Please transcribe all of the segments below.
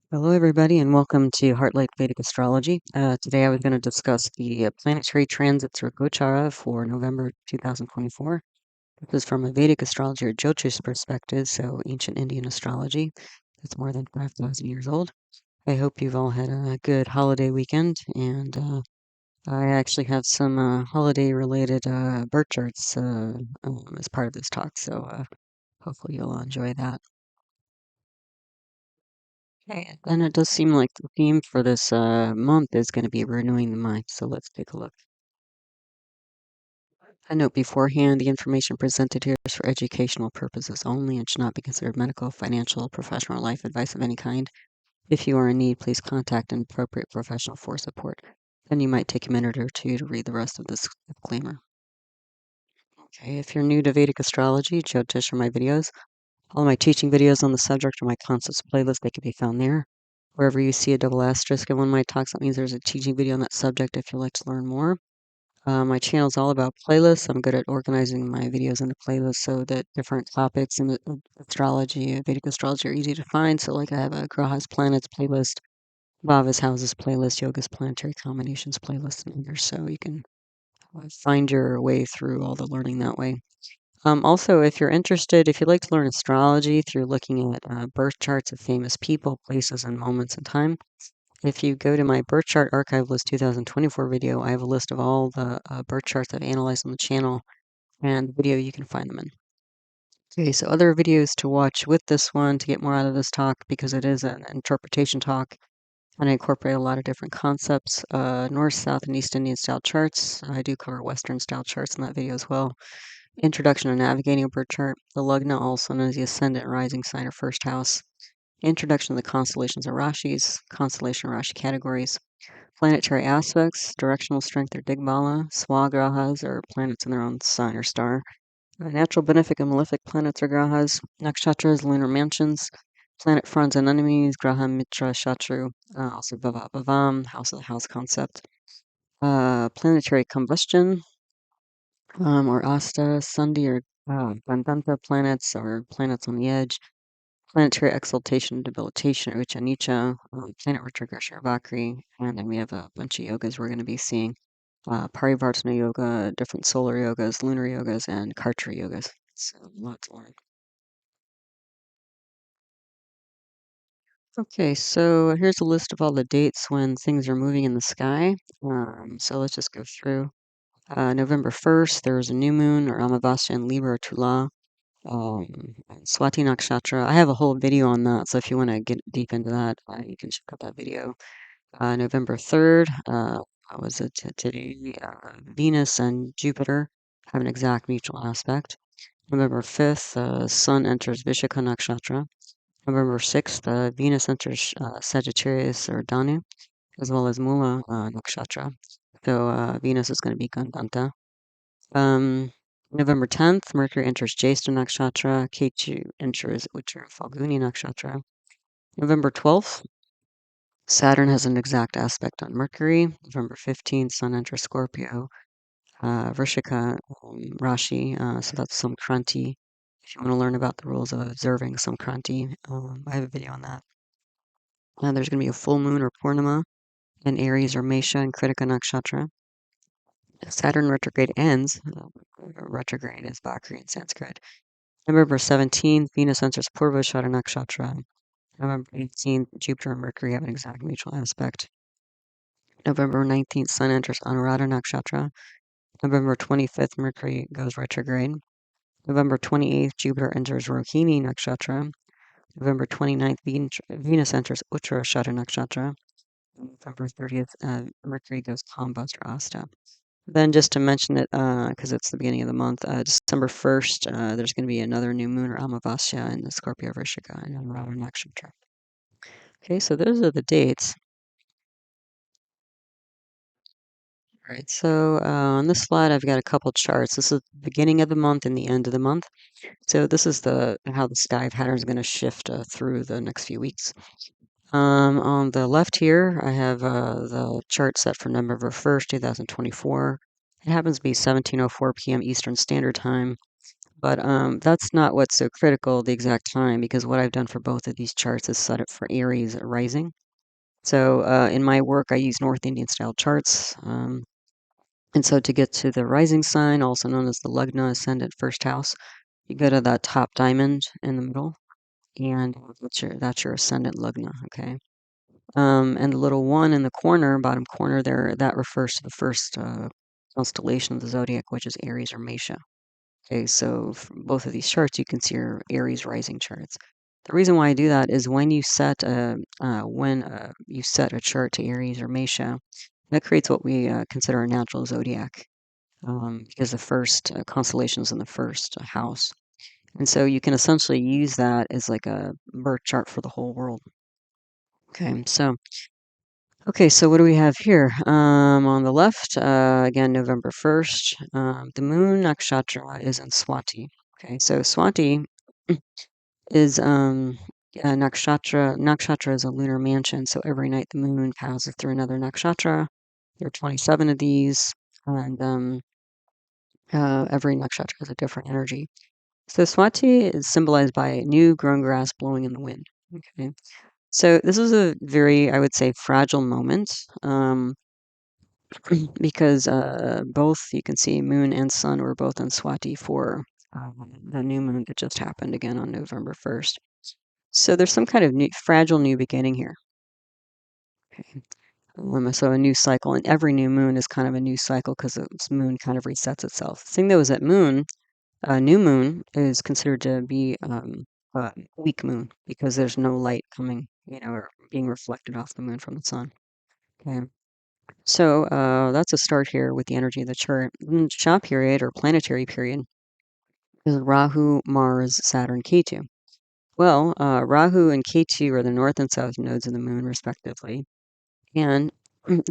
Hello, everybody, and welcome to Heartlight Vedic Astrology. Today I was going to discuss the planetary transits or Gochara for November 2024. This is from a Vedic astrology or Jyotish perspective, so ancient Indian astrology. That's more than 5,000 years old. I hope you've all had a good holiday weekend, and I actually have some holiday-related birth charts as part of this talk, so hopefully you'll enjoy that. Okay, and it does seem like the theme for this month is going to be renewing the mind. So let's take a look. A note beforehand, the information presented here is for educational purposes only and should not be considered medical, financial, professional, or life advice of any kind. If you are in need, please contact an appropriate professional for support. Then you might take a minute or two to read the rest of this disclaimer. Okay, if you're new to Vedic astrology, Jyotish are my videos. All my teaching videos on the subject are my concepts playlist. They can be found there. Wherever you see a double asterisk in one of my talks, that means there's a teaching video on that subject if you'd like to learn more. My channel is all about playlists. I'm good at organizing my videos into playlists so that different topics in astrology, Vedic astrology, are easy to find. So, like, I have a Grahas Planets playlist, Bhavas Houses playlist, Yoga's Planetary Combinations playlist, and others. So you can find your way through all the learning that way. Also, if you're interested, if you'd like to learn astrology through looking at birth charts of famous people, places, and moments in time, if you go to my birth chart archive list 2024 video, I have a list of all the birth charts I've analyzed on the channel and the video you can find them in. Okay, so other videos to watch with this one to get more out of this talk because it is an interpretation talk and I incorporate a lot of different concepts, North, South, and East Indian style charts. I do cover Western style charts in that video as well. Introduction to navigating a birth chart, the lugna, also known as the ascendant, rising sign, or first house. Introduction to the constellations or rashis, constellation Rashi categories. Planetary aspects, directional strength or digbala, swagrahas or planets in their own sign or star. Natural benefic and malefic planets or grahas. Nakshatras, lunar mansions. Planet fronts and enemies, graha, mitra, shatru. Also bhavat, bhavam, house of the house concept. Planetary combustion, or asta, sandhi or gandanta planets or planets on the edge. Planetary exaltation, debilitation, or uccha, nicha, planet retrogression or vakri, and then we have a bunch of yogas we're going to be seeing. Parivartana yoga, different solar yogas, lunar yogas, and kartra yogas. So lots to learn. Okay, so here's a list of all the dates when things are moving in the sky. So let's just go through. November 1st, there's a new moon or Amavasya in Libra or Tula. Swati Nakshatra. I have a whole video on that, so if you want to get deep into that, you can check out that video. November 3rd, what was it today? Venus and Jupiter have an exact mutual aspect. November 5th, Sun enters Vishaka Nakshatra. November 6th, Venus enters Sagittarius or Danu, as well as Mula Nakshatra. So Venus is going to be Gandanta. November 10th, Mercury enters Jyeshta Nakshatra. Ketu enters Uttara Falguni Nakshatra. November 12th, Saturn has an exact aspect on Mercury. November 15th, Sun enters Scorpio. Vrishika Rashi, so that's samkranti. If you want to learn about the rules of observing samkranti, I have a video on that. There's going to be a full moon or Purnima in Aries or Mesha and Krittika Nakshatra. Saturn retrograde ends. Retrograde is vakri in Sanskrit. November 17th, Venus enters Purvashara Nakshatra. November 18th, Jupiter and Mercury have an exact mutual aspect. November 19th, Sun enters Anuradha Nakshatra. November 25th, Mercury goes retrograde. November 28th, Jupiter enters Rohini Nakshatra. November 29th, Venus enters Uttarashara Nakshatra. November 30th, Mercury goes combust or asta. Then just to mention it, because it's the beginning of the month, December 1st, there's going to be another new moon or Amavasya in the Scorpio Vrishika and Anuradha Nakshatra. Okay, so those are the dates. All right, so on this slide, I've got a couple charts. This is the beginning of the month and the end of the month. So this is how the sky pattern is going to shift through the next few weeks. On the left here, I have the chart set for November 1st, 2024. It happens to be 17:04 p.m. Eastern Standard Time. But that's not what's so critical, the exact time, because what I've done for both of these charts is set it for Aries rising. So in my work, I use North Indian style charts. And so to get to the rising sign, also known as the Lagna ascendant first house, you go to that top diamond in the middle, and that's your ascendant Lagna, okay? And the little one in the corner, bottom corner there, that refers to the first constellation of the zodiac, which is Aries or Mesha. Okay, so for both of these charts, you can see your Aries rising charts. The reason why I do that is when you set a chart to Aries or Mesha, that creates what we consider a natural zodiac, because the first constellation is in the first house, and so you can essentially use that as like a birth chart for the whole world. Okay, so what do we have here? On the left, again, November 1st, the moon nakshatra is in Swati. Okay, so Swati is nakshatra. Nakshatra is a lunar mansion, so every night the moon passes through another nakshatra. There are 27 of these, and every nakshatra has a different energy. So Swati is symbolized by new grown grass blowing in the wind. Okay, so this is a very, I would say, fragile moment. Because both you can see moon and sun were both in Swati for the new moon that just happened again on November 1st. So there's some kind of fragile new beginning here. Okay. So a new cycle, and every new moon is kind of a new cycle because the moon kind of resets itself. The thing though is that new moon is considered to be a weak moon because there's no light coming, or being reflected off the moon from the sun. Okay. So that's a start here with the energy of the chart. Shah period or planetary period is Rahu, Mars, Saturn, Ketu. Well, Rahu and Ketu are the north and south nodes of the moon, respectively, and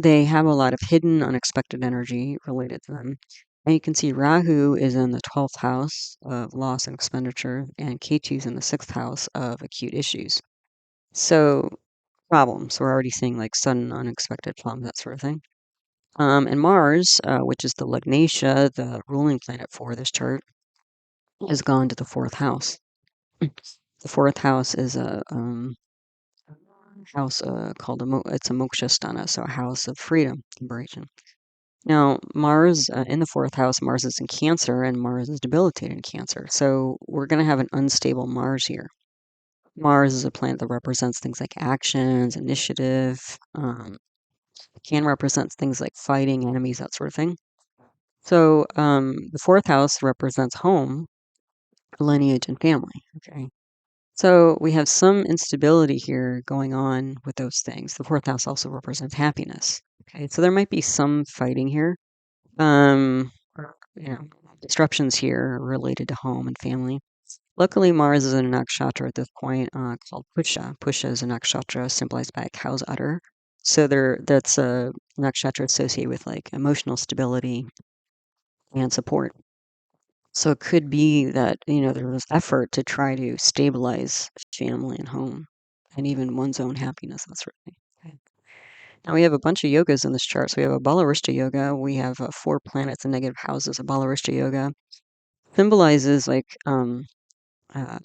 they have a lot of hidden, unexpected energy related to them. And you can see Rahu is in the 12th house of loss and expenditure, and Ketu's in the 6th house of acute issues. So, problems. We're already seeing like sudden, unexpected problems, that sort of thing. And Mars, which is the Lugnatia, the ruling planet for this chart, has gone to the 4th house. The 4th house is a house called it's a moksha sthana, so a house of freedom, liberation. Now, Mars in the 4th house, Mars is in Cancer, and Mars is debilitated in Cancer. So we're going to have an unstable Mars here. Mars is a planet that represents things like actions, initiative, can represent things like fighting enemies, that sort of thing. So the 4th house represents home, lineage, and family. Okay. So we have some instability here going on with those things. The 4th house also represents happiness. Okay. So there might be some fighting here. Or, disruptions here related to home and family. Luckily, Mars is in a nakshatra at this point called Pusha. Pusha is a nakshatra symbolized by a cow's udder. So that's a nakshatra associated with like emotional stability and support. So it could be that, there was effort to try to stabilize family and home and even one's own happiness, that sort of thing. Okay. Now we have a bunch of yogas in this chart. So we have a Balarishta yoga. We have 4 planets in negative houses. A Balarishta yoga symbolizes uh,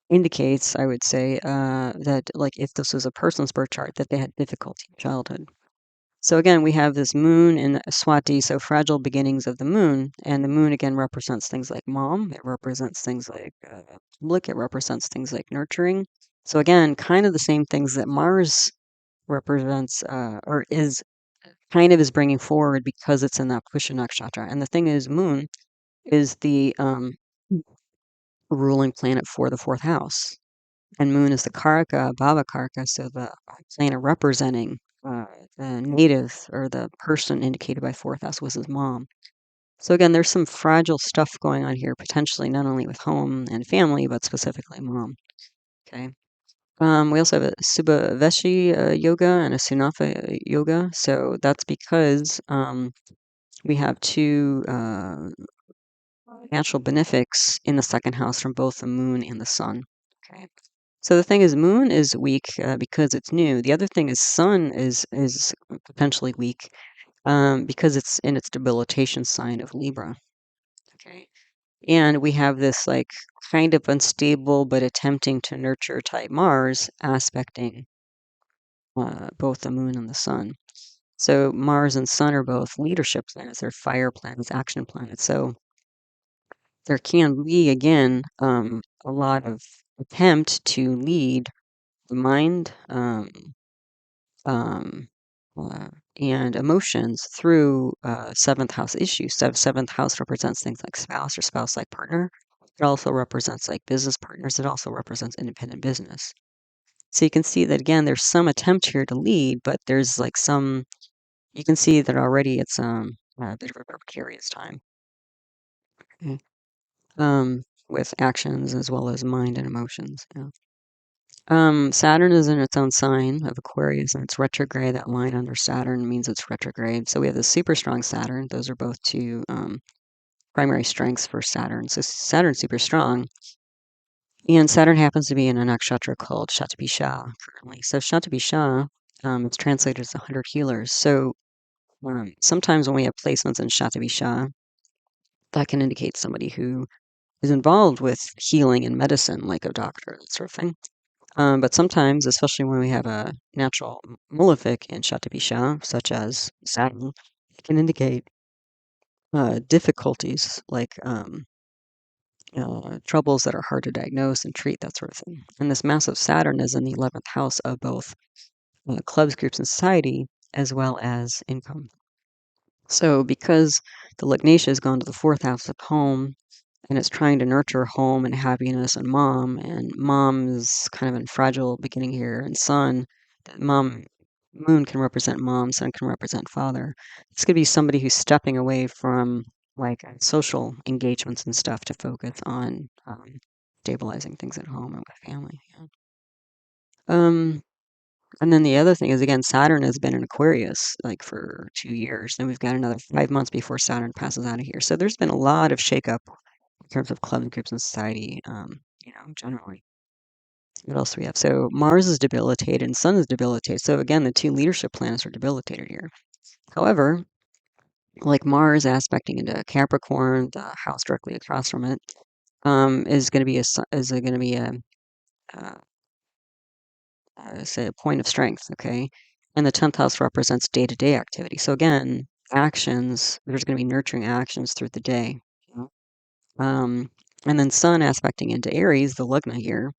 indicates, I would say, that like if this was a person's birth chart, that they had difficulty in childhood. So again, we have this moon in Swati, so fragile beginnings of the moon, and the moon again represents things like mom. It represents things like public. It represents things like nurturing. So again, kind of the same things that Mars represents, or is bringing forward because it's in that Pusha nakshatra. And the thing is, moon is the ruling planet for the 4th house, and moon is the karaka, bhava karaka, so the planet representing the native or the person indicated by 4th house was his mom. So again, there's some fragile stuff going on here, potentially not only with home and family, but specifically mom. Okay. We also have a Subhaveshi yoga and a Sunafa yoga. So that's because we have 2 natural benefics in the 2nd house from both the moon and the sun. Okay. So the thing is, moon is weak because it's new. The other thing is, sun is potentially weak because it's in its debilitation sign of Libra. Okay. And we have this like kind of unstable but attempting to nurture type Mars aspecting both the moon and the sun. So Mars and Sun are both leadership planets. They're fire planets, action planets. So there can be, again, a lot of attempt to lead the mind um, uh, and emotions through seventh house issues. So seventh house represents things like spouse or spouse-like partner. It also represents like business partners. It also represents independent business. So you can see that again, there's some attempt here to lead, but there's like some. You can see that already it's a bit of a precarious time. Okay. With actions as well as mind and emotions. Yeah. Saturn is in its own sign of Aquarius and it's retrograde. That line under Saturn means it's retrograde. So we have the super strong Saturn. Those are both two primary strengths for Saturn. So Saturn's super strong. And Saturn happens to be in a nakshatra called Shatapisha currently. So Shatapisha, it's translated as 100 healers. So sometimes when we have placements in Shatapisha, that can indicate somebody who is involved with healing and medicine, like a doctor, that sort of thing. But sometimes, especially when we have a natural malefic in Shatapisha, such as Saturn, it can indicate difficulties like troubles that are hard to diagnose and treat, that sort of thing. And this massive Saturn is in the 11th house of both clubs, groups, and society, as well as income. So because the Lagnatia has gone to the 4th house of home, and it's trying to nurture home and happiness and mom is kind of in fragile beginning here, and sun, that moon can represent mom, sun can represent father. This could be somebody who's stepping away from like social engagements and stuff to focus on stabilizing things at home and with family. Yeah. um and then the other thing is, again, Saturn has been in Aquarius like for 2 years. Then we've got another 5 months before Saturn passes out of here. So there's been a lot of shakeup in terms of clubs, groups, and society, generally. What else do we have? So Mars is debilitated and Sun is debilitated. So again, the two leadership planets are debilitated here. However, like Mars aspecting into Capricorn, the house directly across from it, is going to be uh, say a point of strength. Okay, and the 10th house represents day-to-day activity. So again, actions. There's going to be nurturing actions through the day. Um, and then Sun aspecting into Aries, the Lugna here,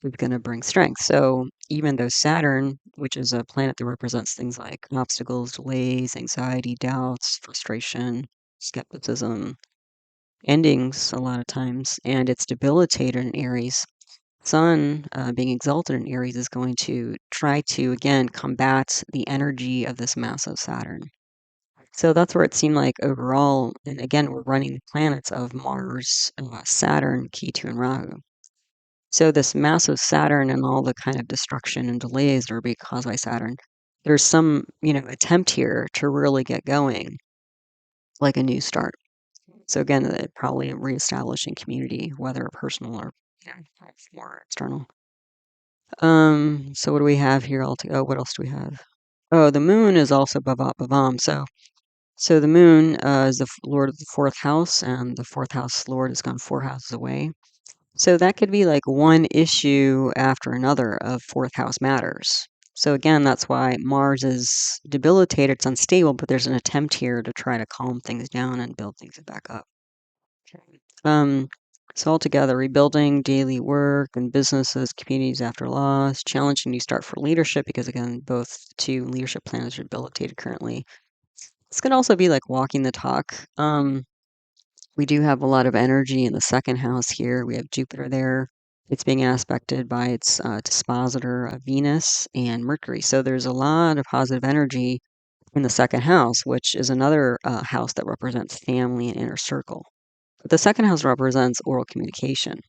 is going to bring strength. So even though Saturn, which is a planet that represents things like obstacles, delays, anxiety, doubts, frustration, skepticism, endings a lot of times, and it's debilitated in Aries, Sun being exalted in Aries is going to try to, again, combat the energy of this massive Saturn. So that's where it seemed like overall, and again, we're running the planets of Mars, Saturn, Ketu, and Rahu. So this massive Saturn and all the kind of destruction and delays that are being caused by Saturn, there's some, attempt here to really get going, like a new start. So again, probably reestablishing community, whether personal or more external. So what do we have here? What else do we have? Oh, the moon is also bhavat bhavam. So the moon is the lord of the 4th house, and the 4th house lord has gone 4 houses away. So that could be like one issue after another of 4th house matters. So again, that's why Mars is debilitated, it's unstable, but there's an attempt here to try to calm things down and build things back up. Um, so altogether, rebuilding daily work and businesses, communities after loss, challenging new start for leadership, because again, both two leadership planets are debilitated currently. This could also be like walking the talk. We do have a lot of energy in the 2nd house here. We have Jupiter there. It's being aspected by its dispositor, Venus and Mercury. So there's a lot of positive energy in the 2nd house, which is another house that represents family and inner circle. But the 2nd house represents oral communication.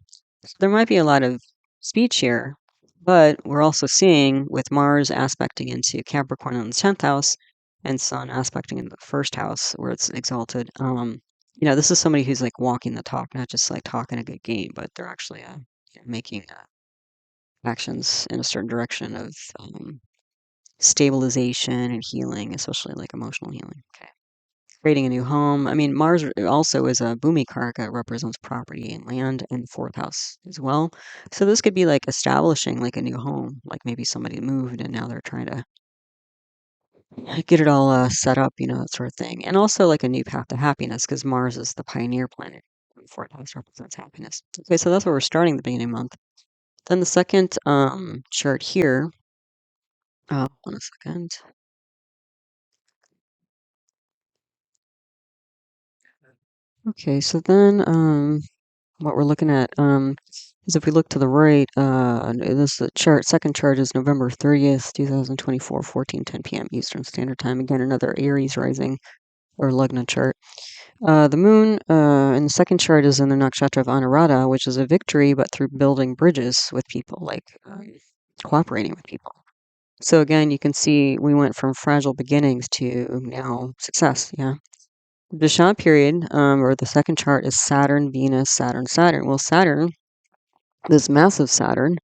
So there might be a lot of speech here, but we're also seeing with Mars aspecting into Capricorn in the 10th house and Sun aspecting into the 1st house where it's exalted. This is somebody who's like walking the talk, not just like talking a good game, but they're actually making actions in a certain direction of stabilization and healing, especially like emotional healing. Okay. creating a new home. I mean, Mars also is a bhumi karaka, represents property and land, and fourth house as well. So this could be like establishing like a new home, like maybe somebody moved and now they're trying to get it all set up, that sort of thing. And also like a new path to happiness because Mars is the pioneer planet. Fourth house represents happiness. Okay, so that's where we're starting the beginning of the month. Then the second chart here, one second. Okay, so then what we're looking at is if we look to the right, this chart, second chart is November 30th, 2024, 14:10 p.m. Eastern Standard Time. Again, another Aries rising or Lugna chart. The moon in the second chart is in the nakshatra of Anuradha, which is a victory, but through building bridges with people, like cooperating with people. So again, you can see we went from fragile beginnings to now success. Yeah. The Shah period, or the second chart, is Saturn, Venus, Saturn, Saturn. Well, Saturn, this massive Saturn,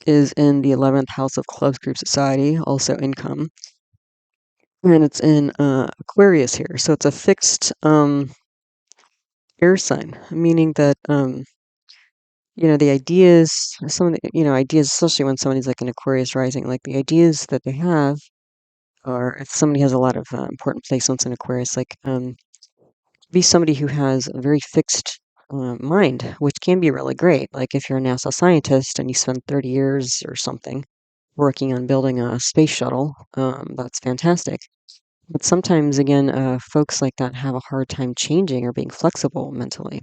is in the 11th house of clubs, group, society, also income. And it's in Aquarius here. So it's a fixed air sign, meaning that, the ideas, some of the, ideas, especially when somebody's like an Aquarius rising, like the ideas that they have, or if somebody has a lot of important placements in Aquarius, like, be somebody who has a very fixed mind, which can be really great. Like if you're a NASA scientist and you spend 30 years or something working on building a space shuttle, that's fantastic. But sometimes, again, folks like that have a hard time changing or being flexible mentally.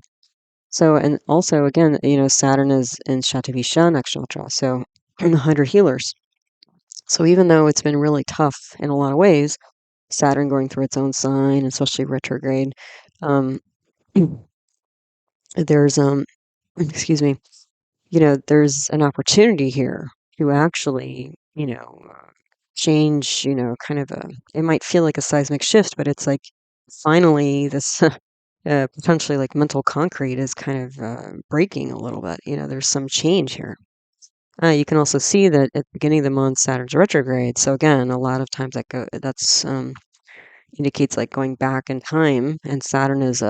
So, and also, again, Saturn is in Shatavisha nakshatra, so the 100 healers. So even though it's been really tough in a lot of ways, Saturn going through its own sign, especially retrograde, um, there's excuse me, there's an opportunity here to actually, change, kind of it might feel like a seismic shift, but it's like finally this potentially like mental concrete is kind of breaking a little bit. There's some change here. You can also see that at the beginning of the month, Saturn's retrograde. So again, a lot of times that's indicates like going back in time, and Saturn is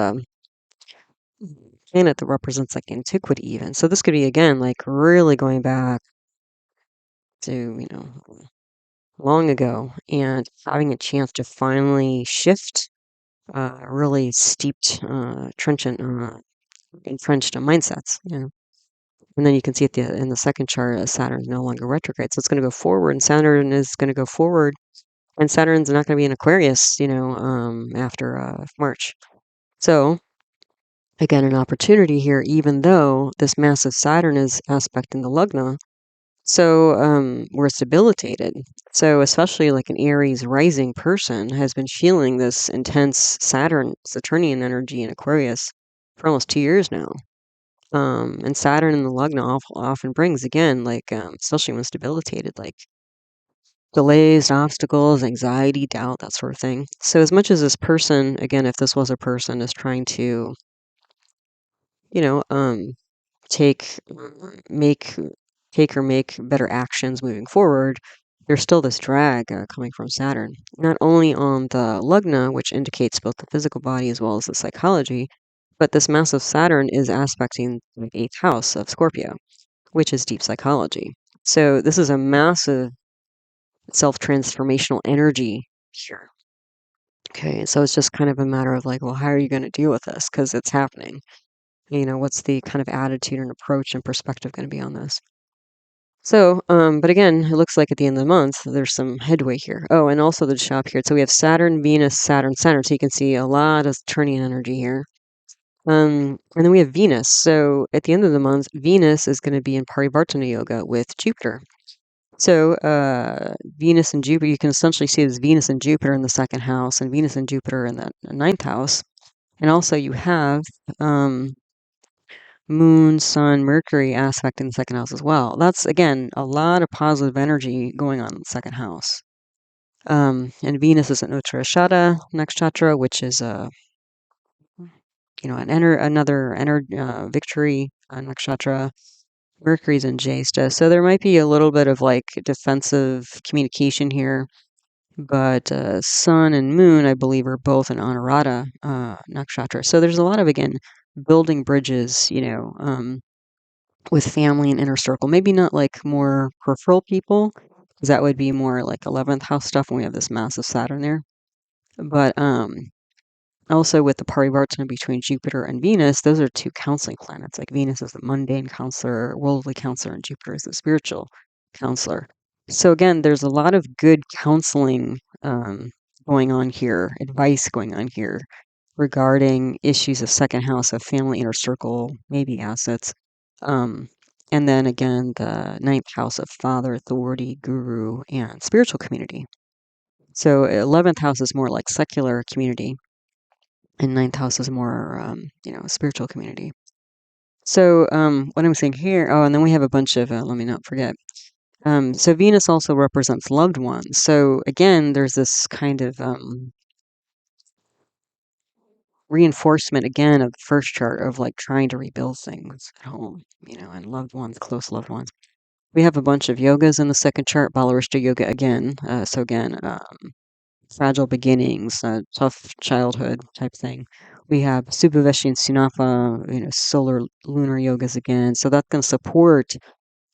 planet that represents like antiquity even. So this could be again like really going back to, long ago and having a chance to finally shift really steeped, trenchant, entrenched mindsets. And then you can see in the second chart, Saturn is no longer retrograde, so it's going to go forward, and Saturn is going to go forward, and Saturn's not going to be in Aquarius, after March. So again, an opportunity here, even though this massive Saturn is aspecting the Lugna. So we're debilitated. So especially like an Aries rising person has been feeling this intense Saturnian energy in Aquarius for almost 2 years now. And Saturn in the Lugna often brings, again, like, especially when it's debilitated, like delays, obstacles, anxiety, doubt, that sort of thing. So as much as this person, again, if this was a person, is trying to, you know, take make take or make better actions moving forward, there's still this drag coming from Saturn, not only on the Lugna, which indicates both the physical body as well as the psychology, but this massive Saturn is aspecting the 8th house of Scorpio, which is deep psychology. So this is a massive self-transformational energy here. Okay, so it's just kind of a matter of like, well, how are you going to deal with this? Because it's happening. What's the kind of attitude and approach and perspective going to be on this? So, but again, it looks like at the end of the month, there's some headway here. Oh, and also the shop here. So we have Saturn, Venus, Saturn, Saturn. So you can see a lot of turning energy here. And then we have Venus. So at the end of the month, Venus is going to be in parivartana yoga with Jupiter. So Venus and Jupiter, you can essentially see this Venus and Jupiter in the second house and Venus and Jupiter in the ninth house. And also you have Moon, Sun, Mercury aspect in the second house as well. That's, again, a lot of positive energy going on in the second house. And Venus is in Uttarashada nakshatra, which is another victory nakshatra. Mercury's in Jesta, so there might be a little bit of like defensive communication here. But sun and moon, I believe, are both in Anurata nakshatra. So there's a lot of, again, building bridges, with family and inner circle. Maybe not like more peripheral people, because that would be more like 11th house stuff when we have this massive Saturn there. But also with the parivartana between Jupiter and Venus, those are two counseling planets. Like Venus is the mundane counselor, worldly counselor, and Jupiter is the spiritual counselor. So again, there's a lot of good counseling going on here, advice going on here regarding issues of second house of family, inner circle, maybe assets. Um, and then again, the ninth house of father, authority, guru, and spiritual community. So 11th house is more like secular community, and ninth house is more, spiritual community. So what I'm saying here, oh, and then we have a bunch of, let me not forget. So Venus also represents loved ones. So again, there's this kind of reinforcement again of the first chart of like trying to rebuild things at home, and loved ones, close loved ones. We have a bunch of yogas in the second chart, Balarishta yoga again. So again, fragile beginnings, tough childhood type thing. We have Subhaveshi and Sunafa, solar lunar yogas again. So that's going to support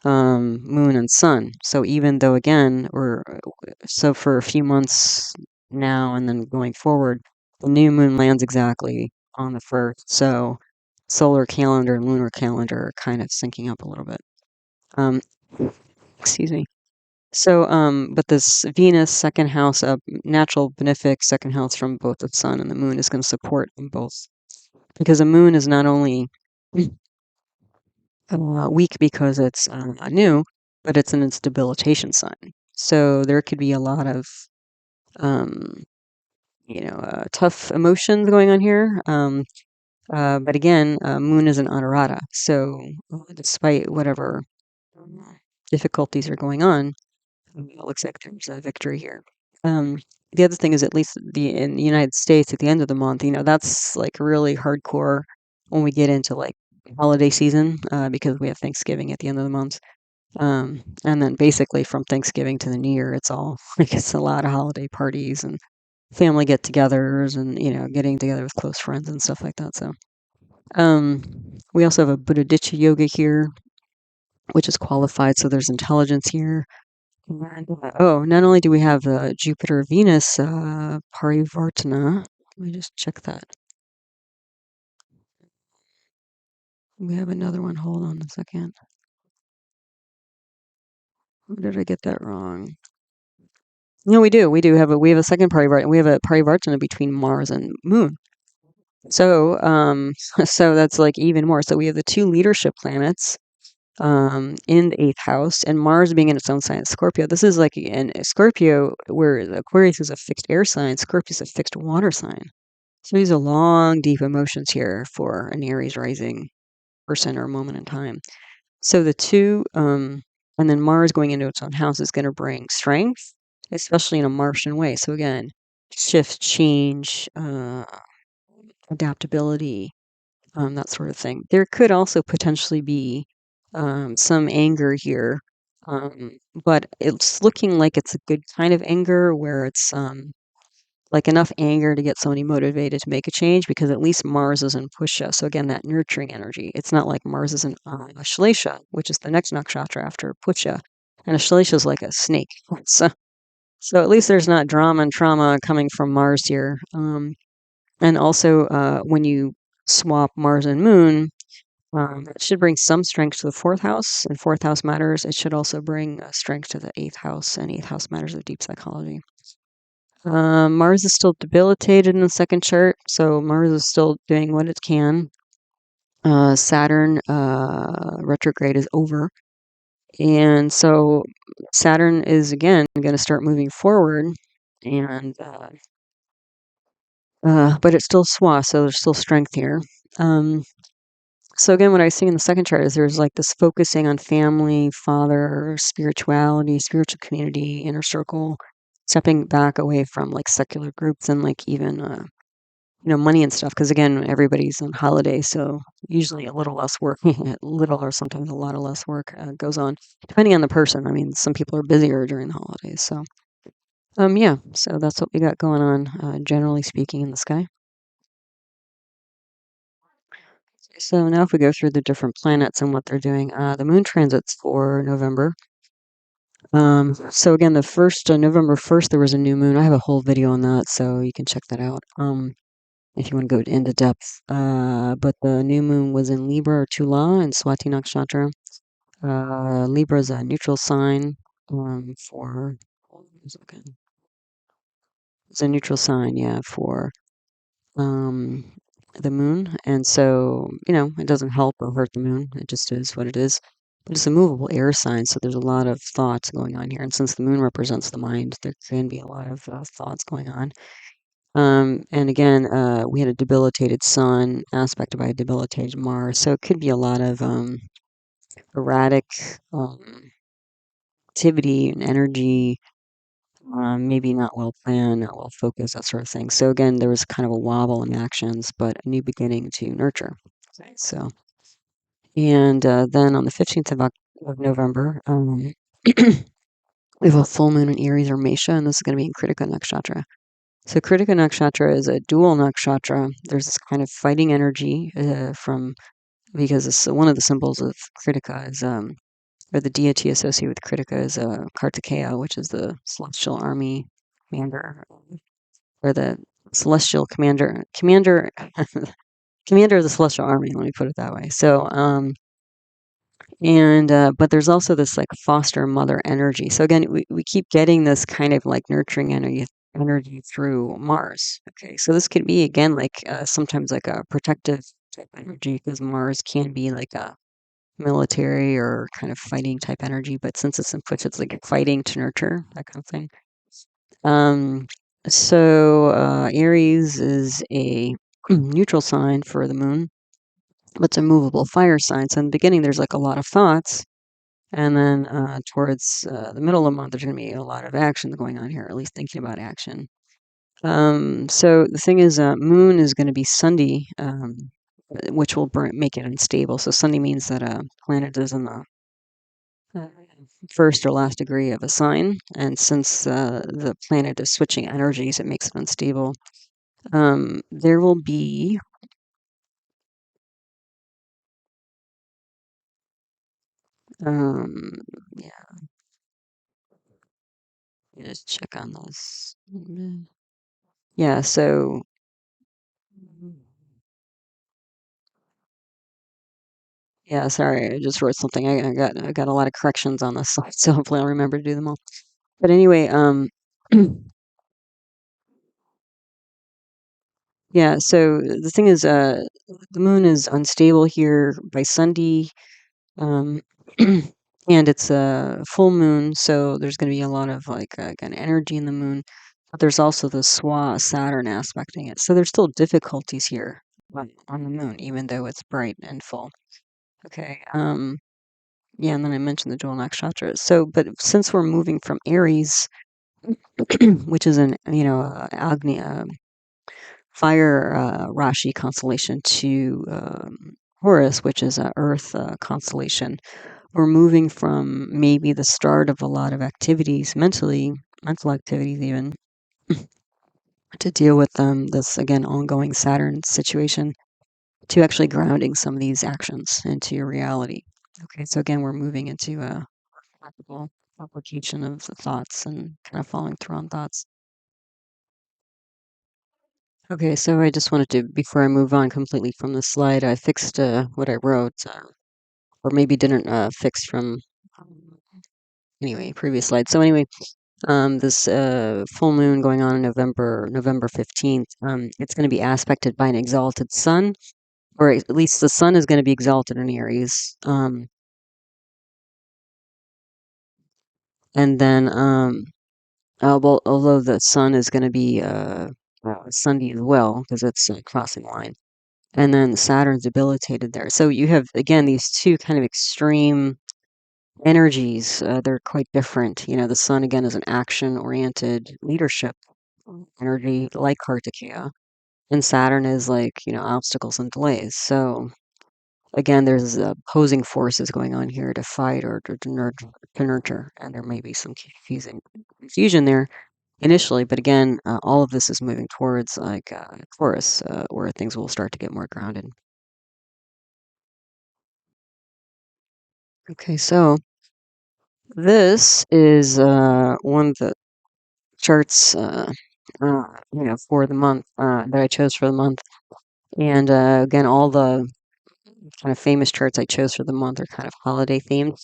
moon and sun. So even though again so for a few months now and then going forward, the new moon lands exactly on the first. So solar calendar and lunar calendar are kind of syncing up a little bit. Um, excuse me. So, but this Venus second house, natural benefic second house from both the sun and the moon is going to support them both, because the moon is not only weak because it's new, but it's in its debilitation sign. So there could be a lot of, um, tough emotions going on here. But again, moon is an anurata. So despite whatever difficulties are going on, it looks like there's a victory here. The other thing is, at least in the United States, at the end of the month, that's like really hardcore when we get into like holiday season, because we have Thanksgiving at the end of the month. And then basically from Thanksgiving to the New Year, it's all like it's a lot of holiday parties and family get-togethers and getting together with close friends and stuff like that. So um, we also have a budhaditya yoga here, which is qualified. So there's intelligence here. And, oh, not only do we have the Jupiter Venus parivartana, let me just check that. We have another one. Hold on a second. Or did I get that wrong? No, we do. We have a second parivartana. We have a parivartana between Mars and Moon. So so that's like even more. So we have the two leadership planets in the eighth house, and Mars being in its own sign, Scorpio. This is like in Scorpio, where Aquarius is a fixed air sign, Scorpio is a fixed water sign. So these are long, deep emotions here for an Aries rising person or moment in time. So the two, and then Mars going into its own house is going to bring strength, especially in a Martian way. So again, shift, change, adaptability, that sort of thing. There could also potentially be some anger here, but it's looking like it's a good kind of anger where it's like enough anger to get somebody motivated to make a change, because at least Mars is in Pusha. So again, that nurturing energy. It's not like Mars is in Ashleisha, which is the next nakshatra after Pusha. And Ashleisha is like a snake. So at least there's not drama and trauma coming from Mars here. And also, when you swap Mars and Moon, it should bring some strength to the fourth house, and fourth house matters. It should also bring strength to the eighth house, and eighth house matters of deep psychology. Mars is still debilitated in the second chart, so Mars is still doing what it can. Saturn retrograde is over, and so Saturn is again going to start moving forward, and but it's still swa, so there's still strength here. So again, what I see in the second chart is there's like this focusing on family, father, spirituality, spiritual community, inner circle, stepping back away from like secular groups and like even money and stuff. Because again, everybody's on holiday, so usually a little less work, little or sometimes a lot of less work goes on, depending on the person. I mean, some people are busier during the holidays, so. Yeah, so that's what we got going on, generally speaking, in the sky. So now if we go through the different planets and what they're doing, the moon transits for November. So again, the first November 1st, there was a new moon. I have a whole video on that, so you can check that out. If you want to go into depth. But the new moon was in Libra or Tula in Swati Nakshatra. Libra is a neutral sign for. It's a neutral sign, yeah, for um, the moon. And so, it doesn't help or hurt the moon. It just is what it is. But it's a movable air sign, so there's a lot of thoughts going on here. And since the moon represents the mind, there can be a lot of thoughts going on. And again, we had a debilitated sun aspected by a debilitated Mars, so it could be a lot of erratic activity and energy, maybe not well planned, not well focused, that sort of thing. So again, there was kind of a wobble in actions, but a new beginning to nurture. Okay, so, and then on the 15th of November, we have a full moon in Aries or Mesha, and this is going to be in Krittika Nakshatra. So Krittika Nakshatra is a dual nakshatra. There's this kind of fighting energy because it's one of the symbols of Krittika is or the deity associated with Krittika is Kartikeya, which is the celestial army commander, or the celestial commander commander of the celestial army. Let me put it that way. So and but there's also this like foster mother energy. So again, we keep getting this kind of like nurturing energy through Mars. Okay, so this could be again like sometimes like a protective type energy because Mars can be like a military or kind of fighting type energy, but since it's in Twitch, it's like fighting to nurture, that kind of thing. Um, so Aries is a neutral sign for the moon, but it's a movable fire sign. So in the beginning, there's like a lot of thoughts, and then towards the middle of the month, there's going to be a lot of action going on here, at least thinking about action. So the thing is, moon is going to be sandhi, which will make it unstable. So sandhi means that a planet is in the uh, first or last degree of a sign, and since the planet is switching energies, it makes it unstable. There will be um, yeah, let me just check on this. Yeah, so yeah, sorry, I just wrote something. I got a lot of corrections on this slide, so hopefully I'll remember to do them all. But anyway, yeah, so the thing is, the moon is unstable here by Sunday, um, and it's a full moon, so there's going to be a lot of like again energy in the moon. But there's also the Saturn aspecting it, so there's still difficulties here on the moon, even though it's bright and full. Okay, yeah, and then I mentioned the dual nakshatras. So, but since we're moving from Aries, which is an Agni fire Rashi constellation, to Horus, which is a Earth constellation, we're moving from maybe the start of a lot of activities, mental activities even, to deal with this again ongoing Saturn situation, to actually grounding some of these actions into your reality. Okay, so again, we're moving into a practical application of the thoughts and kind of following through on thoughts. Okay, so I just wanted to, before I move on completely from the slide, I fixed what I wrote, or maybe didn't fix from anyway previous slide. So anyway, this full moon going on in November 15th, it's going to be aspected by an exalted sun, or at least the sun is going to be exalted in Aries. And then, well, although the sun is going to be Sunday as well, because it's a crossing line. And then Saturn's debilitated there. So you have, again, these two kind of extreme energies. They're quite different. The sun, again, is an action-oriented leadership energy like Kartikeya. And Saturn is like, obstacles and delays. So again, there's opposing forces going on here to fight or to nurture, and there may be some confusion there. initially, but again, all of this is moving towards like Taurus, where things will start to get more grounded. Okay, so this is one of the charts, for the month that I chose for the month, and again, all the kind of famous charts I chose for the month are kind of holiday themed,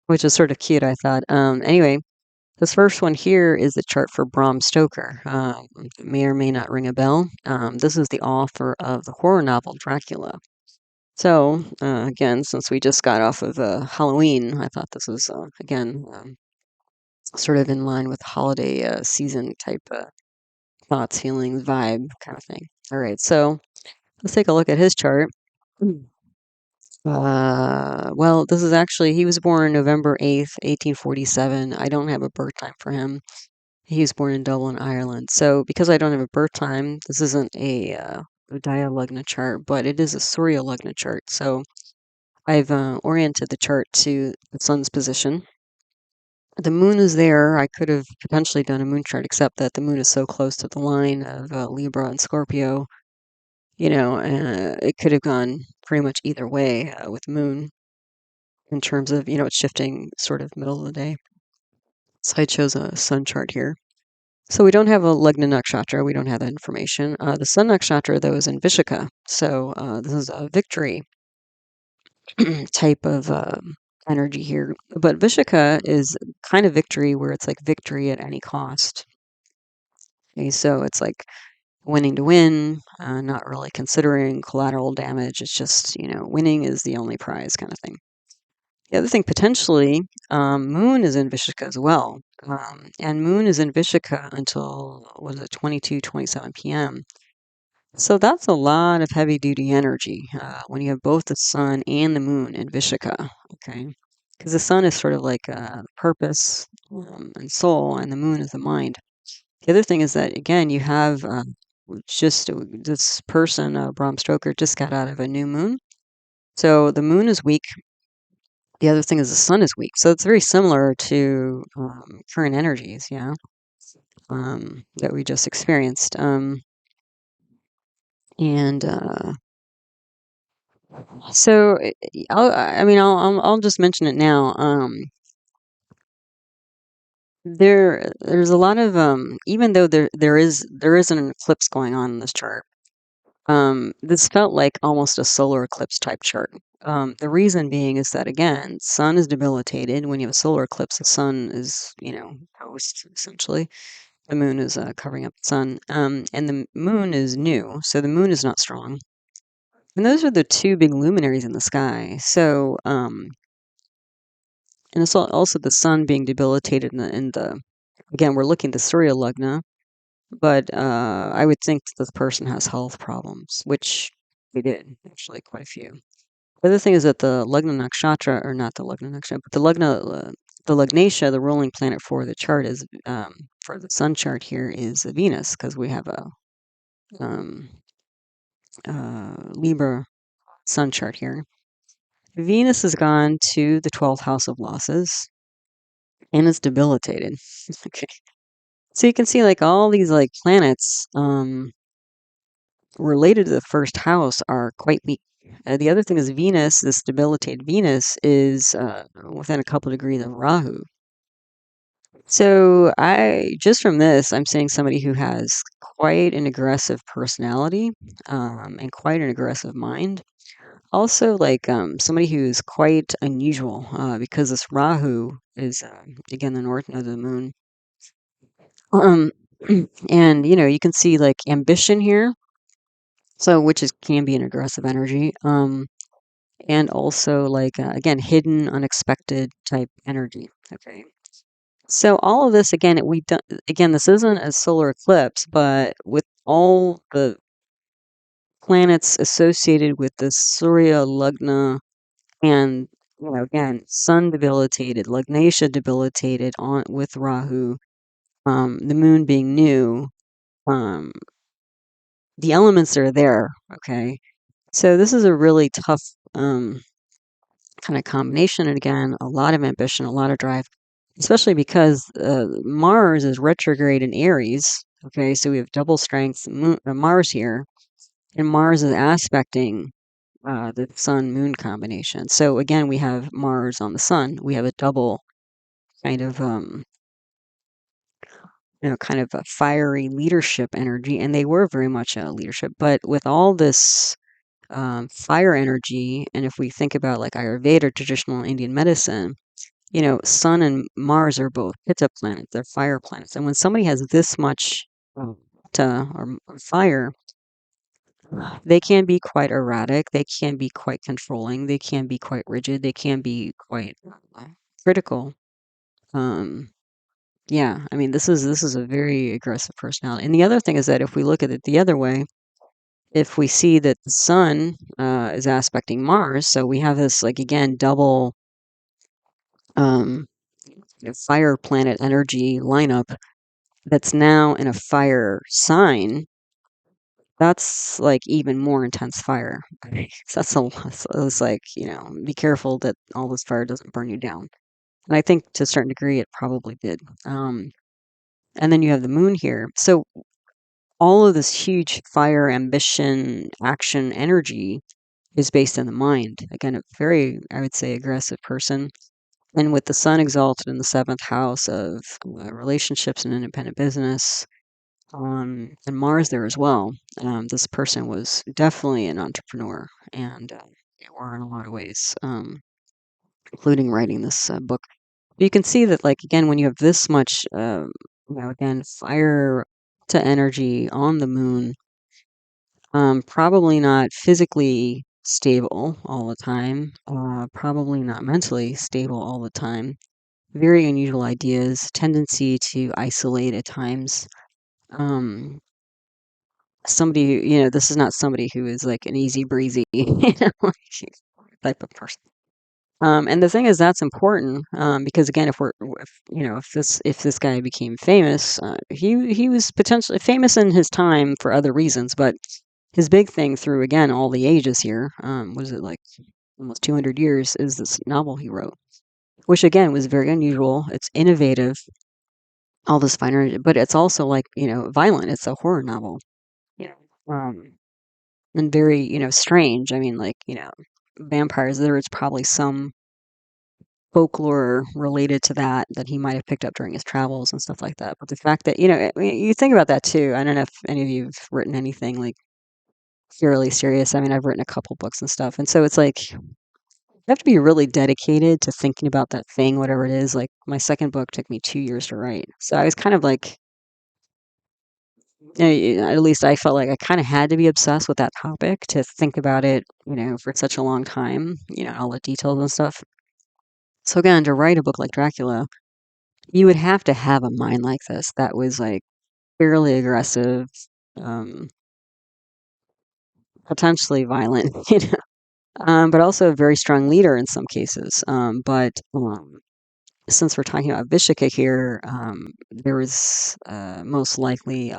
which is sort of cute, I thought. Anyway, this first one here is the chart for Bram Stoker. It may or may not ring a bell. This is the author of the horror novel Dracula. So, again, since we just got off of Halloween, I thought this was, again, sort of in line with holiday season type thoughts, feelings, vibe kind of thing. All right, so let's take a look at his chart. Well, this is actually, he was born November 8th, 1847. I don't have a birth time for him. He was born in Dublin, Ireland. So because I don't have a birth time, this isn't a Udaya Lugna chart, but it is a Surya Lugna chart. So I've oriented the chart to the sun's position. The moon is there. I could have potentially done a moon chart, except that the moon is so close to the line of Libra and Scorpio. It could have gone pretty much either way with moon in terms of, it's shifting sort of middle of the day. So I chose a sun chart here. So we don't have a Lagna Nakshatra. We don't have that information. The Sun Nakshatra, though, is in Vishaka. So this is a victory type of energy here. But Vishaka is kind of victory where it's like victory at any cost. Okay, so it's like winning to win, not really considering collateral damage. It's just, winning is the only prize kind of thing. The other thing, potentially, Moon is in Vishaka as well. And Moon is in Vishaka until, 22:27 p.m. So that's a lot of heavy duty energy when you have both the sun and the moon in Vishaka, okay? Because the sun is sort of like purpose and soul, and the moon is the mind. The other thing is that, again, you have just this person, Bram Stoker, just got out of a new moon. So the moon is weak. The other thing is the sun is weak. So it's very similar to current energies, that we just experienced. And so I'll just mention it now. There's a lot of even though there is an eclipse going on in this chart. This felt like almost a solar eclipse type chart. The reason being is that, again, sun is debilitated. When you have a solar eclipse, the sun is, toast essentially. The moon is covering up the sun, and the moon is new, so the moon is not strong. And those are the two big luminaries in the sky. So, and it's also the sun being debilitated again, we're looking at the Surya Lugna, but I would think that the person has health problems, which we did, actually, quite a few. The other thing is that the Lugna Nakshatra, or not the Lugna Nakshatra, but the Lugnatia, the ruling planet for the chart is, for the sun chart here, is Venus, because we have a Libra sun chart here. Venus has gone to the 12th house of losses, and it's debilitated. Okay. So you can see like all these like planets related to the first house are quite weak. The other thing is Venus, this debilitated Venus, is within a couple degrees of Rahu. So just from this, I'm seeing somebody who has quite an aggressive personality and quite an aggressive mind. Also, like somebody who's quite unusual because this Rahu is again the north node of the moon. And you can see like ambition here, so which can be an aggressive energy. And also like again hidden, unexpected type energy. Okay. So all of this again, this isn't a solar eclipse, but with all the planets associated with the Surya Lugna and again, sun debilitated, Lugnatia debilitated on with Rahu, the moon being new, the elements are there, okay? So this is a really tough kind of combination, and again, a lot of ambition, a lot of drive. especially because Mars is retrograde in Aries. Okay, so we have double strength Mars here, and Mars is aspecting the Sun Moon combination. So again, we have Mars on the Sun. We have a double kind of kind of a fiery leadership energy, and they were very much a leadership. But with all this fire energy, and if we think about like Ayurveda, traditional Indian medicine, Sun and Mars are both Pitta planets. They're fire planets, and when somebody has this much Pitta or fire, they can be quite erratic. They can be quite controlling. They can be quite rigid. They can be quite critical. Um, Yeah, I mean, this is a very aggressive personality. And the other thing is that if we look at it the other way, if we see that the Sun is aspecting Mars, so we have this like again double um, fire planet energy lineup that's now in a fire sign. That's like even more intense fire. So that's a lot. So it's like be careful that all this fire doesn't burn you down. And I think to a certain degree it probably did. And then you have the Moon here. So all of this huge fire, ambition, action, energy is based in the mind. Again, a very, I would say, aggressive person. And with the Sun exalted in the seventh house of relationships and independent business, and Mars there as well, this person was definitely an entrepreneur and or in a lot of ways, including writing this book. You can see that, like, again, when you have this much, again, fire to energy on the moon, probably not physically stable all the time, probably not mentally stable all the time. Very unusual ideas, tendency to isolate at times. Um, somebody, this is not somebody who is like an easy breezy, like, type of person. And the thing is, that's important because again, if this guy became famous, he was potentially famous in his time for other reasons, but his big thing through again all the ages here, was it like almost 200 years, is this novel he wrote, which again was very unusual. It's innovative, all this finer, but it's also like violent. It's a horror novel, yeah, and very strange. I mean, like vampires. There is probably some folklore related to that he might have picked up during his travels and stuff like that. But the fact that I mean, you think about that too. I don't know if any of you've written anything like fairly serious. I mean, I've written a couple books and stuff, and so it's like you have to be really dedicated to thinking about that thing, whatever it is. Like my second book took me 2 years to write, so I was kind of like, at least I felt like I kind of had to be obsessed with that topic to think about it, for such a long time, all the details and stuff. So again, to write a book like Dracula, you would have to have a mind like this that was like fairly aggressive, um, potentially violent, but also a very strong leader in some cases. But since we're talking about Vishaka here, there was most likely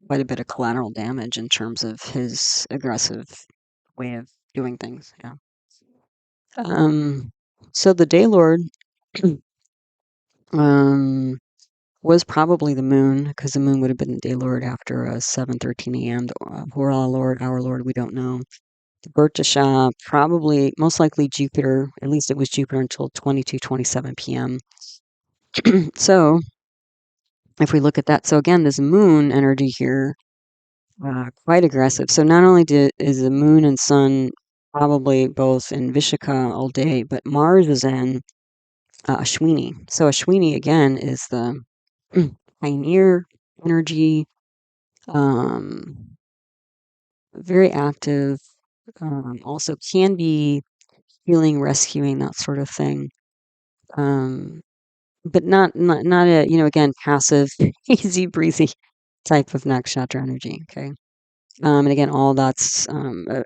quite a bit of collateral damage in terms of his aggressive way of doing things. Yeah. Um, so the Day Lord um, was probably the moon, because the moon would have been the Day Lord after 7:13 a.m. Our Lord, we don't know. The Bertasha, probably, most likely Jupiter. At least it was Jupiter until 22:27 p.m. So if we look at that, so again, this moon energy here, quite aggressive. So not only is the moon and sun probably both in Vishaka all day, but Mars is in Ashwini. So Ashwini again is the pioneer energy, um, very active. Also can be healing, rescuing, that sort of thing. But not a again passive, easy breezy type of nakshatra energy. Okay. And again, all that's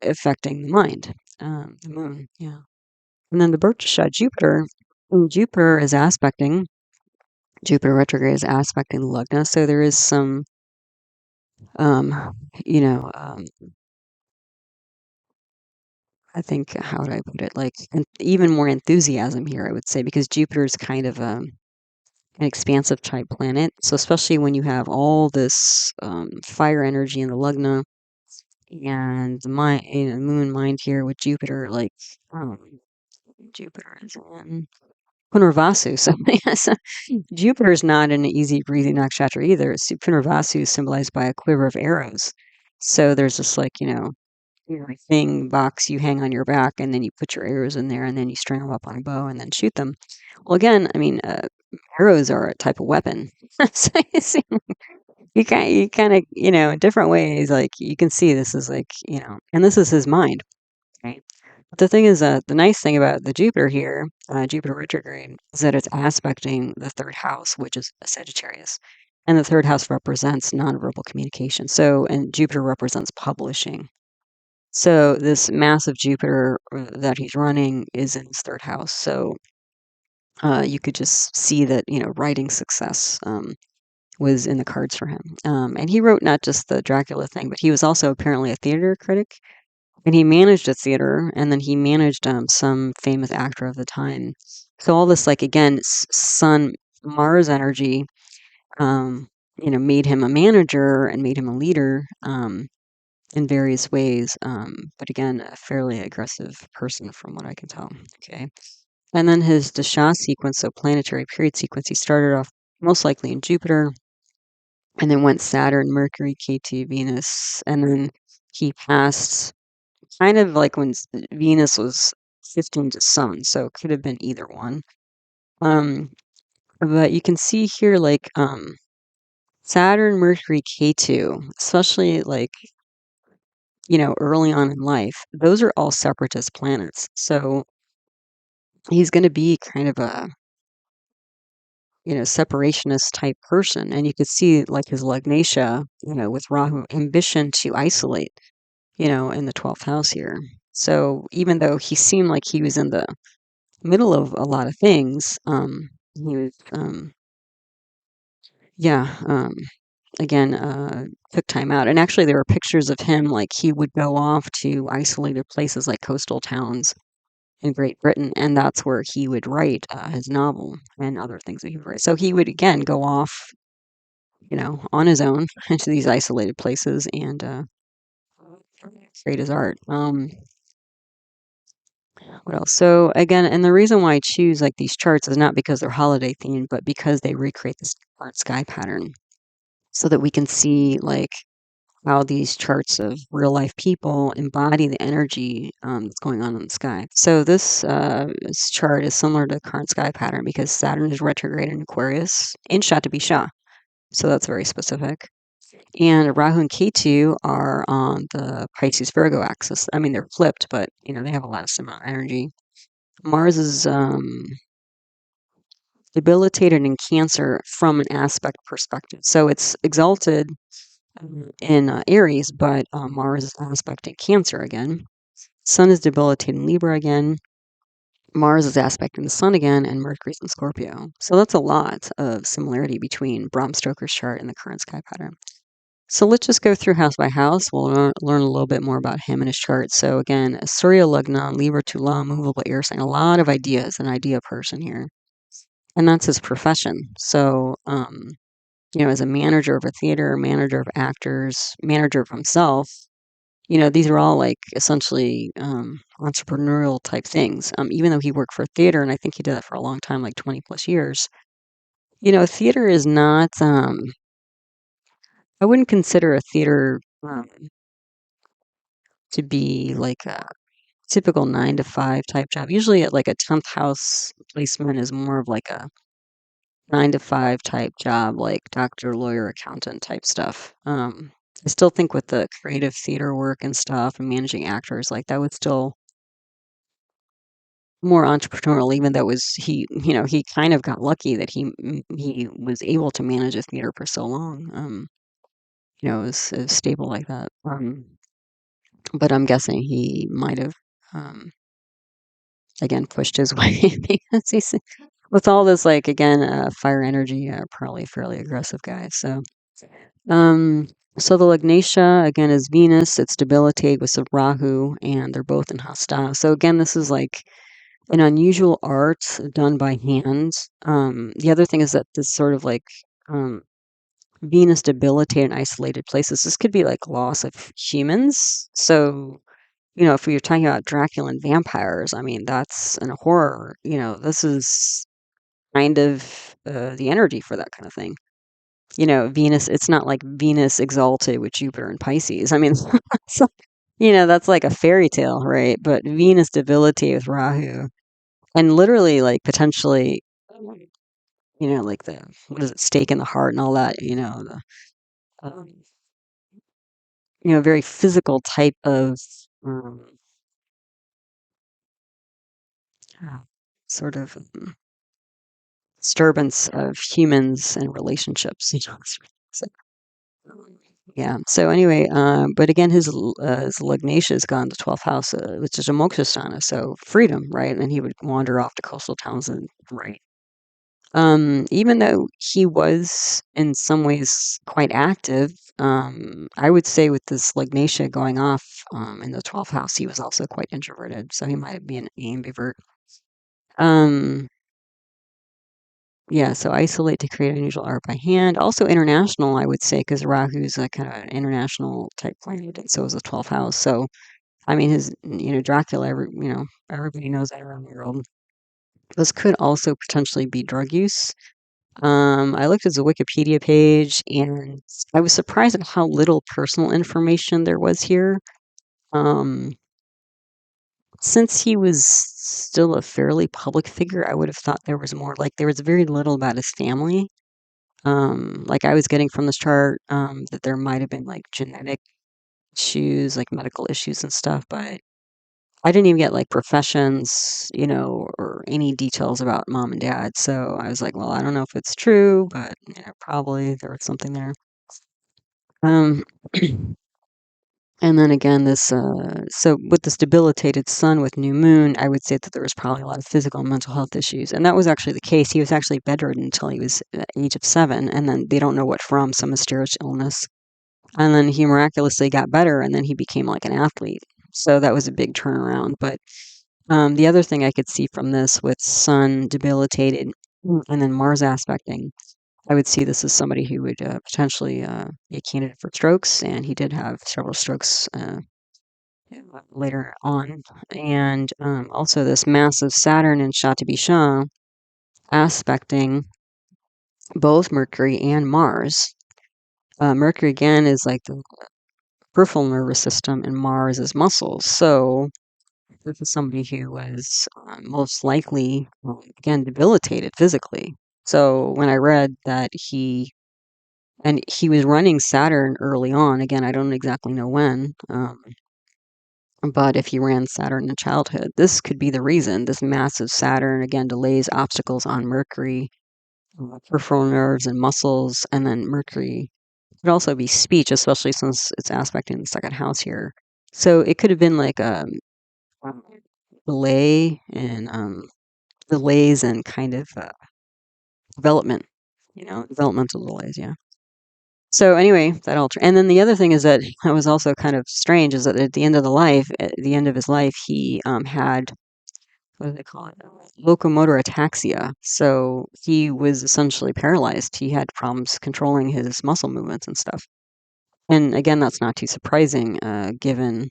affecting the mind, the moon. Yeah. And then the Berkshire Jupiter. Jupiter is aspecting, Jupiter retrograde is aspecting the Lugna. So there is some, um, you know, um, I think, how would I put it? Like, even more enthusiasm here, I would say, because Jupiter is kind of an expansive type planet. So especially when you have all this fire energy in the lugna and the moon mind here with Jupiter, like um, Jupiter is in Punarvasu. So yes, Jupiter is not an easy breezy nakshatra either. Punarvasu is symbolized by a quiver of arrows. So there's this like thing box you hang on your back, and then you put your arrows in there, and then you string them up on a bow and then shoot them. Well, again, I mean, arrows are a type of weapon. So you kind of, in different ways, like you can see this is like, and this is his mind, right? But the thing is, the nice thing about the Jupiter here, Jupiter retrograde, is that it's aspecting the third house, which is a Sagittarius. And the third house represents nonverbal communication. So, and Jupiter represents publishing. So this massive Jupiter that he's running is in his third house. So you could just see that, writing success was in the cards for him. And he wrote not just the Dracula thing, but he was also apparently a theater critic. And he managed a theater, and then he managed some famous actor of the time. So all this, like, again, Sun Mars energy, made him a manager and made him a leader in various ways. But again, a fairly aggressive person from what I can tell. Okay. And then his Dasha sequence, so planetary period sequence, he started off most likely in Jupiter, and then went Saturn, Mercury, Ketu, Venus, and then he passed kind of like when Venus was 15 to Sun, so it could have been either one. But you can see here, like, Saturn, Mercury, K2, especially like, early on in life, those are all separatist planets. So he's going to be kind of a, separationist type person. And you could see like his Lagnatia, with Rahu, ambition to isolate, in the 12th house here. So even though he seemed like he was in the middle of a lot of things, he was, yeah, again, took time out. And actually, there were pictures of him, like he would go off to isolated places like coastal towns in Great Britain, and that's where he would write his novel and other things that he would write. So he would again go off, on his own into these isolated places and create his art. What else? So again, and the reason why I choose like these charts is not because they're holiday themed, but because they recreate this current sky pattern, so that we can see like how these charts of real life people embody the energy that's going on in the sky. So this chart is similar to the current sky pattern because Saturn is retrograde in Aquarius in Shatabisha. So that's very specific. And Rahu and Ketu are on the Pisces Virgo axis. I mean, they're flipped, but they have a lot of similar energy. Mars is debilitated in Cancer from an aspect perspective. So it's exalted in Aries, but Mars is aspect in Cancer again. Sun is debilitated in Libra again. Mars is aspect in the Sun again, and Mercury's in Scorpio. So that's a lot of similarity between Bram Stoker's chart and the current sky pattern. So let's just go through house by house. We'll learn a little bit more about him and his chart. So again, Surya Lagna, Libra Tula, movable air sign, a lot of ideas, an idea person here. And that's his profession. So, as a manager of a theater, manager of actors, manager of himself, these are all like essentially entrepreneurial type things. Even though he worked for theater, and I think he did that for a long time, like 20 plus years, theater is not, I wouldn't consider a theater to be like a typical 9 to 5 type job. Usually at like a 10th house placement is more of like a 9 to 5 type job, like doctor, lawyer, accountant type stuff. I still think with the creative theater work and stuff and managing actors, like that was still more entrepreneurial, even though he kind of got lucky that he was able to manage a theater for so long. It was stable like that. But I'm guessing he might have, again, pushed his way because he's with all this, like, again, fire energy, probably fairly aggressive guy. Um, so the Lagnatia, again, is Venus. It's debilitated with some Rahu, and they're both in Hasta. So again, this is like an unusual art done by hand. The other thing is that this sort of like um, Venus debilitate in isolated places. This could be like loss of humans. So, if we were talking about Dracula and vampires, I mean, that's in a horror. This is kind of the energy for that kind of thing. Venus, it's not like Venus exalted with Jupiter and Pisces. I mean, it's that's like a fairy tale, right? But Venus debilitate with Rahu and literally like potentially, like the, what is it, stake in the heart and all that, um, very physical type of um, sort of disturbance of humans and relationships. So, yeah. So anyway, but again, his Lagnatia has gone to 12th house, which is a moksha sthana, so freedom, right? And he would wander off to coastal towns and right. Even though he was in some ways quite active, I would say with this Lagnatia going off in the 12th house, he was also quite introverted, so he might be an ambivert. Um, yeah, so isolate to create unusual art by hand. Also international, I would say, because Rahu's a kind of an international type planet, and so is the 12th house. So, I mean, his, Dracula, everybody knows that around the world. This could also potentially be drug use. I looked at the Wikipedia page and I was surprised at how little personal information there was here. Um, since he was still a fairly public figure, I would have thought there was more. Like, there was very little about his family. Like, I was getting from this chart that there might have been like genetic issues, like medical issues and stuff, but I didn't even get like professions, or any details about mom and dad. So I was like, well, I don't know if it's true, but probably there was something there. Um, and then again, so with this debilitated sun with new moon, I would say that there was probably a lot of physical and mental health issues. And that was actually the case. He was actually bedridden until he was age of 7. And then they don't know what from, some mysterious illness. And then he miraculously got better and then he became like an athlete. So that was a big turnaround. But the other thing I could see from this with sun debilitated and then Mars aspecting, I would see this as somebody who would potentially be a candidate for strokes, and he did have several strokes later on. And also this massive Saturn in Shatru aspecting both Mercury and Mars. Mercury again is like the peripheral nervous system, and Mars is muscles. So this is somebody who was most likely, again, debilitated physically. So when I read that he was running Saturn early on, again, I don't exactly know when, but if he ran Saturn in childhood, this could be the reason. This massive Saturn, again, delays obstacles on Mercury, peripheral nerves and muscles, and then Mercury could also be speech, especially since it's aspecting the second house here. So it could have been like um, delay and delays and kind of development, developmental delays, yeah. So anyway, that all, and then the other thing is that was also kind of strange is that at the end of his life, he had, what do they call it? Locomotor ataxia. So he was essentially paralyzed. He had problems controlling his muscle movements and stuff. And again, that's not too surprising, given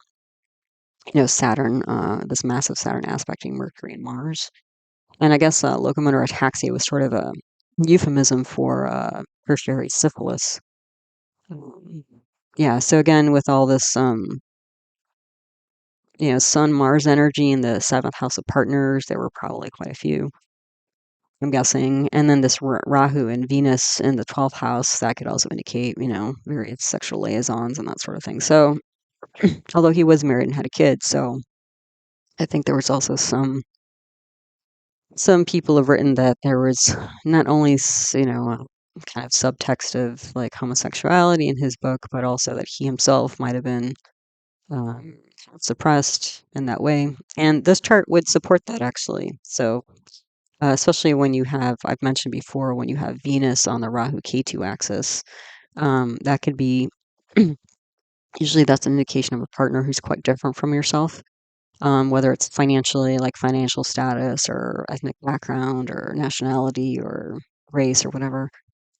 Saturn, this massive Saturn aspecting Mercury and Mars. And I guess locomotor ataxia was sort of a euphemism for tertiary syphilis. Um, yeah, so again, with all this, Sun Mars energy in the seventh house of partners, there were probably quite a few, I'm guessing. And then this Rahu and Venus in the 12th house, that could also indicate, various sexual liaisons and that sort of thing. So, although he was married and had a kid, so I think there was also some people have written that there was not only, kind of subtext of like homosexuality in his book, but also that he himself might have been um, suppressed in that way. And this chart would support that actually. So, especially when you have, I've mentioned before, when you have Venus on the Rahu Ketu axis, that could be, usually that's an indication of a partner who's quite different from yourself. whether it's financially, like financial status or ethnic background or nationality or race or whatever.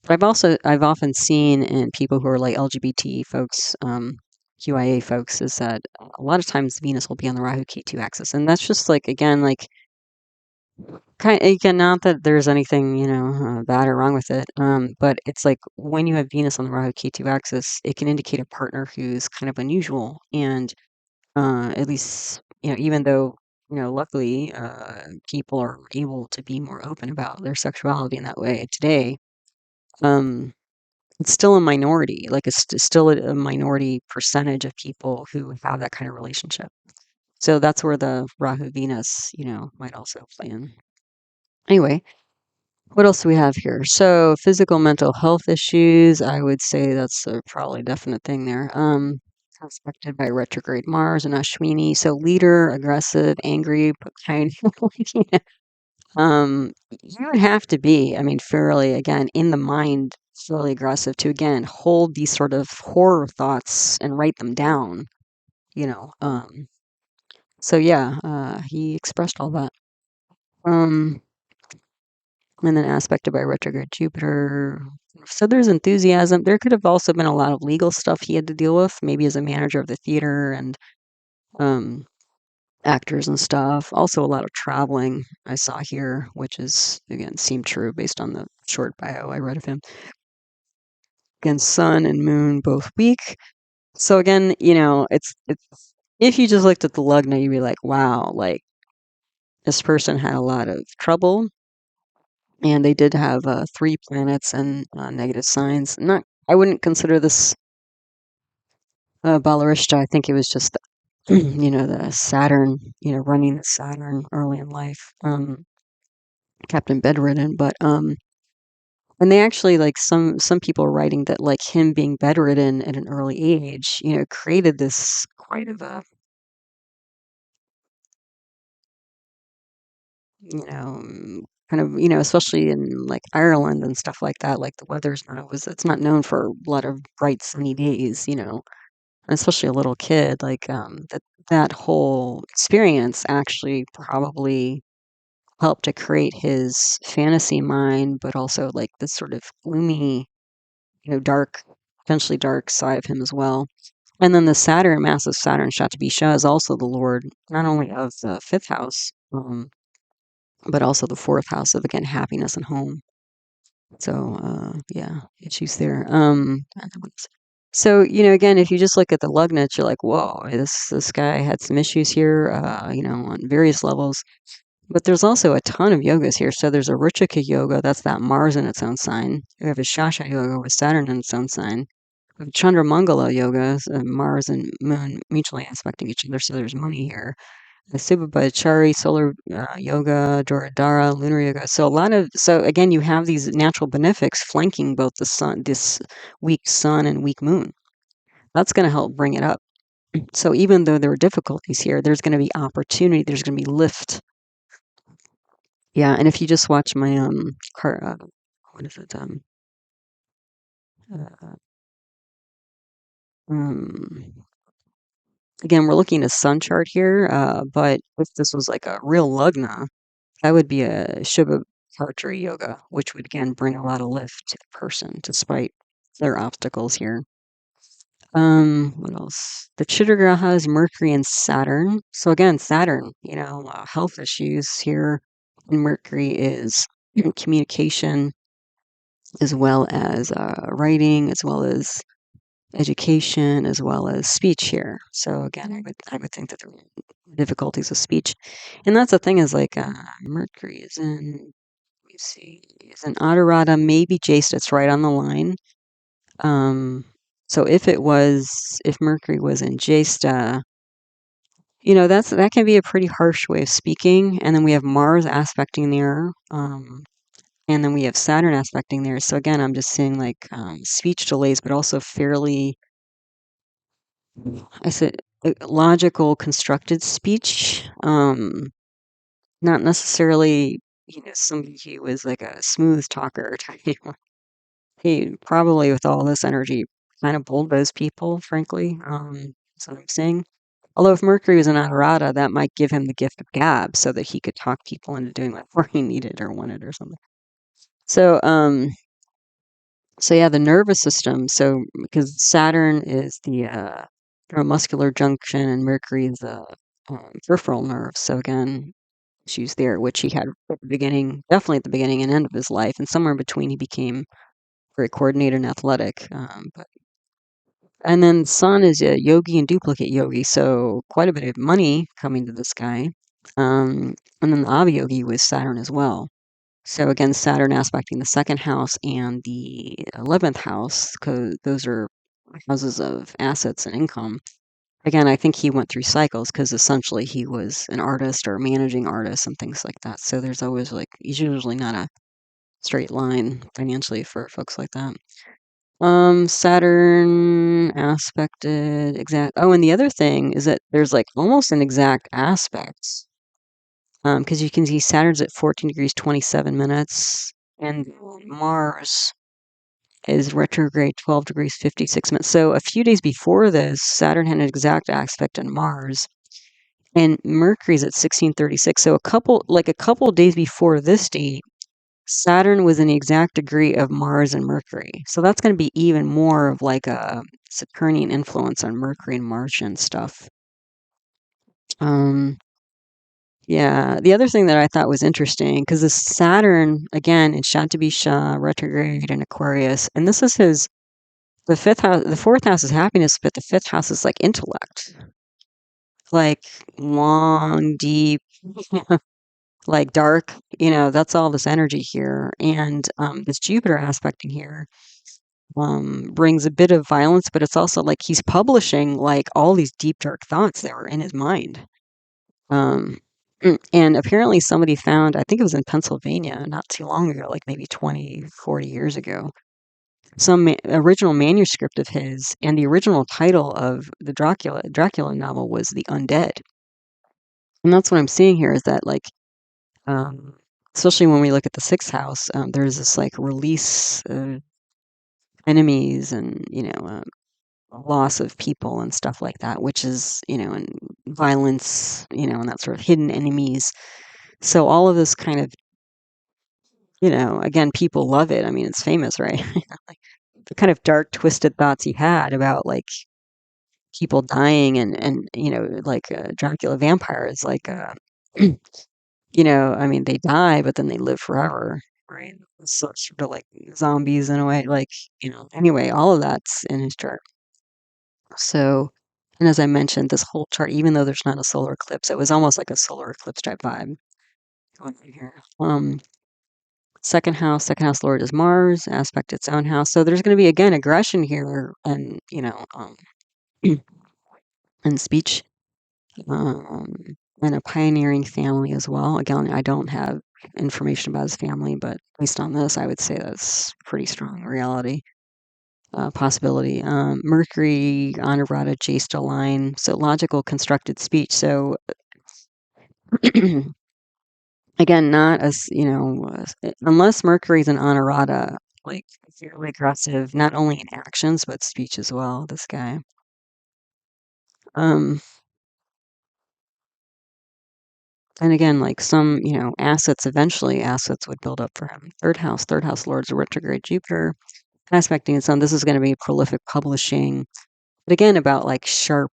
But I've often seen in people who are like LGBT folks, QIA folks, is that a lot of times Venus will be on the Rahu Ketu axis, and that's just like again like kind again not that there's anything bad or wrong with it, but it's like when you have Venus on the Rahu Ketu axis, it can indicate a partner who's kind of unusual, and at least even though luckily people are able to be more open about their sexuality in that way today. Um, It's still a minority, like, it's still a minority percentage of people who have that kind of relationship. So that's where the Rahu Venus, might also play in. Anyway, what else do we have here? So physical mental health issues, I would say that's a probably definite thing there. Aspected by retrograde Mars and Ashwini. So leader, aggressive, angry, but kind of you would have to be, I mean, fairly, again, in the mind, fairly aggressive to, again, hold these sort of horror thoughts and write them down, you know. So yeah, he expressed all that. Um, and then aspected by retrograde Jupiter. So there's enthusiasm. There could have also been a lot of legal stuff he had to deal with, maybe as a manager of the theater and um actors and stuff. Also, a lot of traveling I saw here, which is again seemed true based on the short bio I read of him. Again, Sun and Moon both weak. So again, it's if you just looked at the Lugna, you'd be like, wow, like this person had a lot of trouble, and they did have 3 planets and negative signs. Not, I wouldn't consider this Balarishta. I think it was just the Saturn, running the Saturn early in life. Kept him bedridden, but and they actually like some people are writing that like him being bedridden at an early age, created this quite of a kind of especially in like Ireland and stuff like that. Like the weather's not always it's not known for a lot of bright sunny days, and especially a little kid like that whole experience actually probably helped to create his fantasy mind, but also like this sort of gloomy dark, potentially dark side of him as well. And then the Saturn, massive Saturn Shatabisha is also the lord not only of the fifth house, but also the fourth house of again happiness and home. So yeah, issues there. So again, if you just look at the Lugnets, you're like, whoa, this guy had some issues here, on various levels. But there's also a ton of yogas here. So there's a Ruchika yoga, that's that Mars in its own sign. We have a Shasha yoga with Saturn in its own sign. We have Chandra Mangala yoga, Mars and Moon mutually aspecting each other, so there's money here. The Subhachari solar yoga, Dora lunar yoga. So so again, you have these natural benefics flanking both the sun, this weak sun and weak moon. That's going to help bring it up. So even though there are difficulties here, there's going to be opportunity. There's going to be lift. Yeah, and if you just watch my what is it uh, um again, we're looking at a sun chart here, but if this was like a real lugna, that would be a Shubha Partri yoga, which would again bring a lot of lift to the person despite their obstacles here. What else? The Chittagraha is Mercury and Saturn. So again, Saturn, health issues here. And Mercury is communication as well as writing, as well as education, as well as speech here. So again, I would think that there are difficulties with speech, and that's the thing is like Mercury is in. Let me see, is in Anuradha, maybe Jesta. It's right on the line. Um, so if Mercury was in Jesta, that can be a pretty harsh way of speaking. And then we have Mars aspecting there. And then we have Saturn aspecting there. So again, I'm just seeing like speech delays, but also fairly, I said, logical, constructed speech. Not necessarily, somebody who was like a smooth talker type. He probably, with all this energy, kind of bulldozed people, frankly. That's what I'm saying. Although if Mercury was in Anurata, that might give him the gift of gab so that he could talk people into doing whatever he needed or wanted or something. So, so yeah, the nervous system. So because Saturn is the neuromuscular junction and Mercury is the peripheral nerve. So again, issues there, which he had at the beginning, definitely at the beginning and end of his life, and somewhere in between, he became very coordinated and athletic. And then Sun is a yogi and duplicate yogi, so quite a bit of money coming to this guy. And then the Aviyogi was Saturn as well. So again, Saturn aspecting the second house and the 11th house, because those are houses of assets and income. Again, I think he went through cycles because essentially he was an artist or managing artist and things like that. So there's always like, usually not a straight line financially for folks like that. Saturn aspected exact. Oh, and the other thing is that there's like almost an exact aspect. Because you can see Saturn's at 14 degrees 27 minutes, and Mars is retrograde 12 degrees 56 minutes. So a few days before this, Saturn had an exact aspect on Mars, and Mercury's at 1636. So a couple days before this date, Saturn was in the exact degree of Mars and Mercury. So that's going to be even more of like a Saturnian influence on Mercury and Martian stuff. Yeah, the other thing that I thought was interesting, because this Saturn, again, in Shantabisha, retrograde in Aquarius, and this is the fifth house, the fourth house is happiness, but the fifth house is like intellect, like long, deep, like dark, that's all this energy here. And this Jupiter aspecting here brings a bit of violence, but it's also like he's publishing like all these deep, dark thoughts that were in his mind. And apparently somebody found, I think it was in Pennsylvania not too long ago, like maybe 20, 40 years ago, some original manuscript of his, and the original title of the Dracula novel was The Undead. And that's what I'm seeing here is that like, especially when we look at the sixth house, there's this like release of enemies and, loss of people and stuff like that, which is, and violence, and that sort of hidden enemies. So all of this kind of, again, people love it. I mean, it's famous, right? Like the kind of dark, twisted thoughts he had about like people dying and like Dracula vampires, like, I mean, they die, but then they live forever, right? So it's sort of like zombies in a way, like, anyway, all of that's in his chart. So, and as I mentioned, this whole chart, even though there's not a solar eclipse, it was almost like a solar eclipse type vibe going on here. Second house lord is Mars, aspect its own house. So there's going to be again aggression here, and and speech, um, and a pioneering family as well. Again, I don't have information about his family, but based on this, I would say that's pretty strong reality. Possibility. Mercury, Anuradha, Jesta line. So logical constructed speech. So again, not as, unless Mercury's an Anuradha, like fairly aggressive, not only in actions, but speech as well, this guy. And again, like some, eventually assets would build up for him. Third house lord's a retrograde Jupiter. Aspecting its own, this is going to be prolific publishing. But again, about like sharp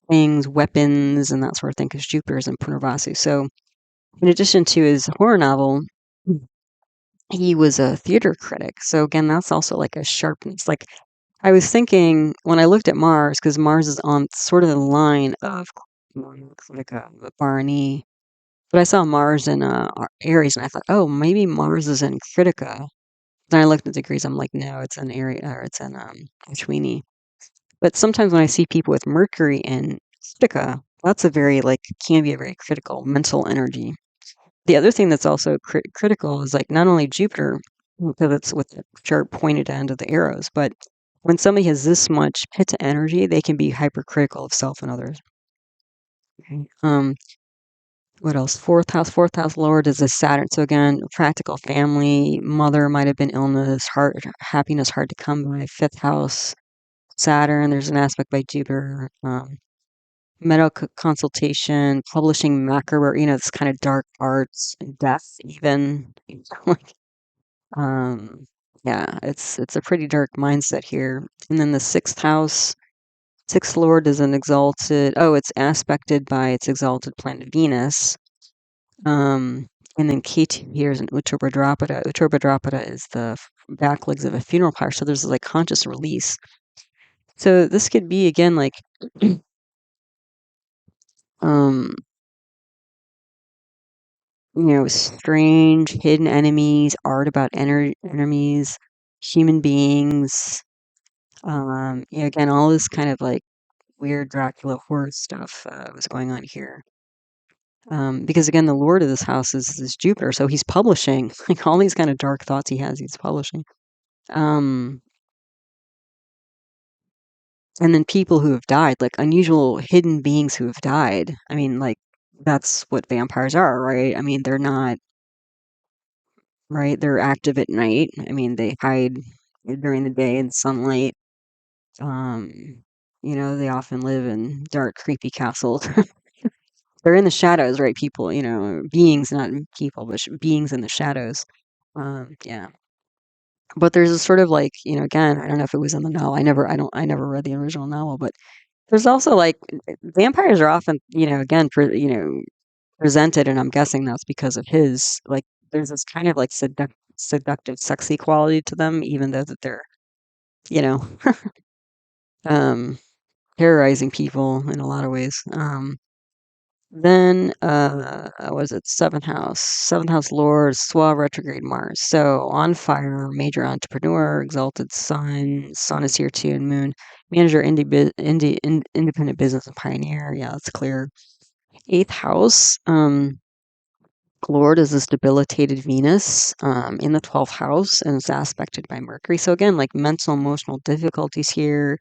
things, weapons, and that sort of thing, because Jupiter is in Purnavasi. So, in addition to his horror novel, he was a theater critic. So, again, that's also like a sharpness. Like, I was thinking when I looked at Mars, because Mars is on sort of the line of Krittika, Bharani, but I saw Mars in Aries, and I thought, oh, maybe Mars is in Krittika. Then I looked at the degrees, I'm like, no, it's in Aries, or it's in Ashwini. But sometimes when I see people with Mercury in Krittika, that's can be a very critical mental energy. The other thing that's also critical is like not only Jupiter, because it's with the sharp pointed end of the arrows, but when somebody has this much pitta energy, they can be hypercritical of self and others. Okay. What else? Fourth house lord is a Saturn. So again, practical family, mother might have been illness, happiness hard to come by. Fifth house, Saturn. There's an aspect by Jupiter. medical consultation, publishing macabre, this kind of dark arts, death even. Like, um, yeah, it's a pretty dark mindset here. And then the sixth house, sixth lord is an exalted. Oh, it's aspected by its exalted planet Venus. Um, and then Ketu here is an Uttarbadrapada. Uttarbadrapada is the back legs of a funeral pyre. So there's like conscious release. So this could be again like um strange hidden enemies, art about enemies, human beings. Again, all this kind of like weird Dracula horror stuff was going on here. Because again, the lord of this house is Jupiter, so he's publishing like all these kind of dark thoughts he has. He's publishing. Um, and then people who have died, like unusual hidden beings who have died. I mean, like that's what vampires are, right? I mean, they're not right. They're active at night. I mean, they hide during the day in sunlight. Um, they often live in dark, creepy castles. They're in the shadows, right? People, beings, not people, but beings in the shadows. Yeah. But there's a sort of like, again, I don't know if it was in the novel. I never read the original novel, but there's also like vampires are often, again, presented, and I'm guessing that's because of his like. There's this kind of like seductive, sexy quality to them, even though that they're, you know, um, terrorizing people in a lot of ways. Then, was it seventh house Lord, Swa retrograde Mars. So on fire, major entrepreneur, exalted sun is here too, and moon, manager, independent business and pioneer. Yeah, that's clear. Eighth house, Lord is this debilitated Venus, in the 12th house, and it's aspected by Mercury. So again, like mental, emotional difficulties here,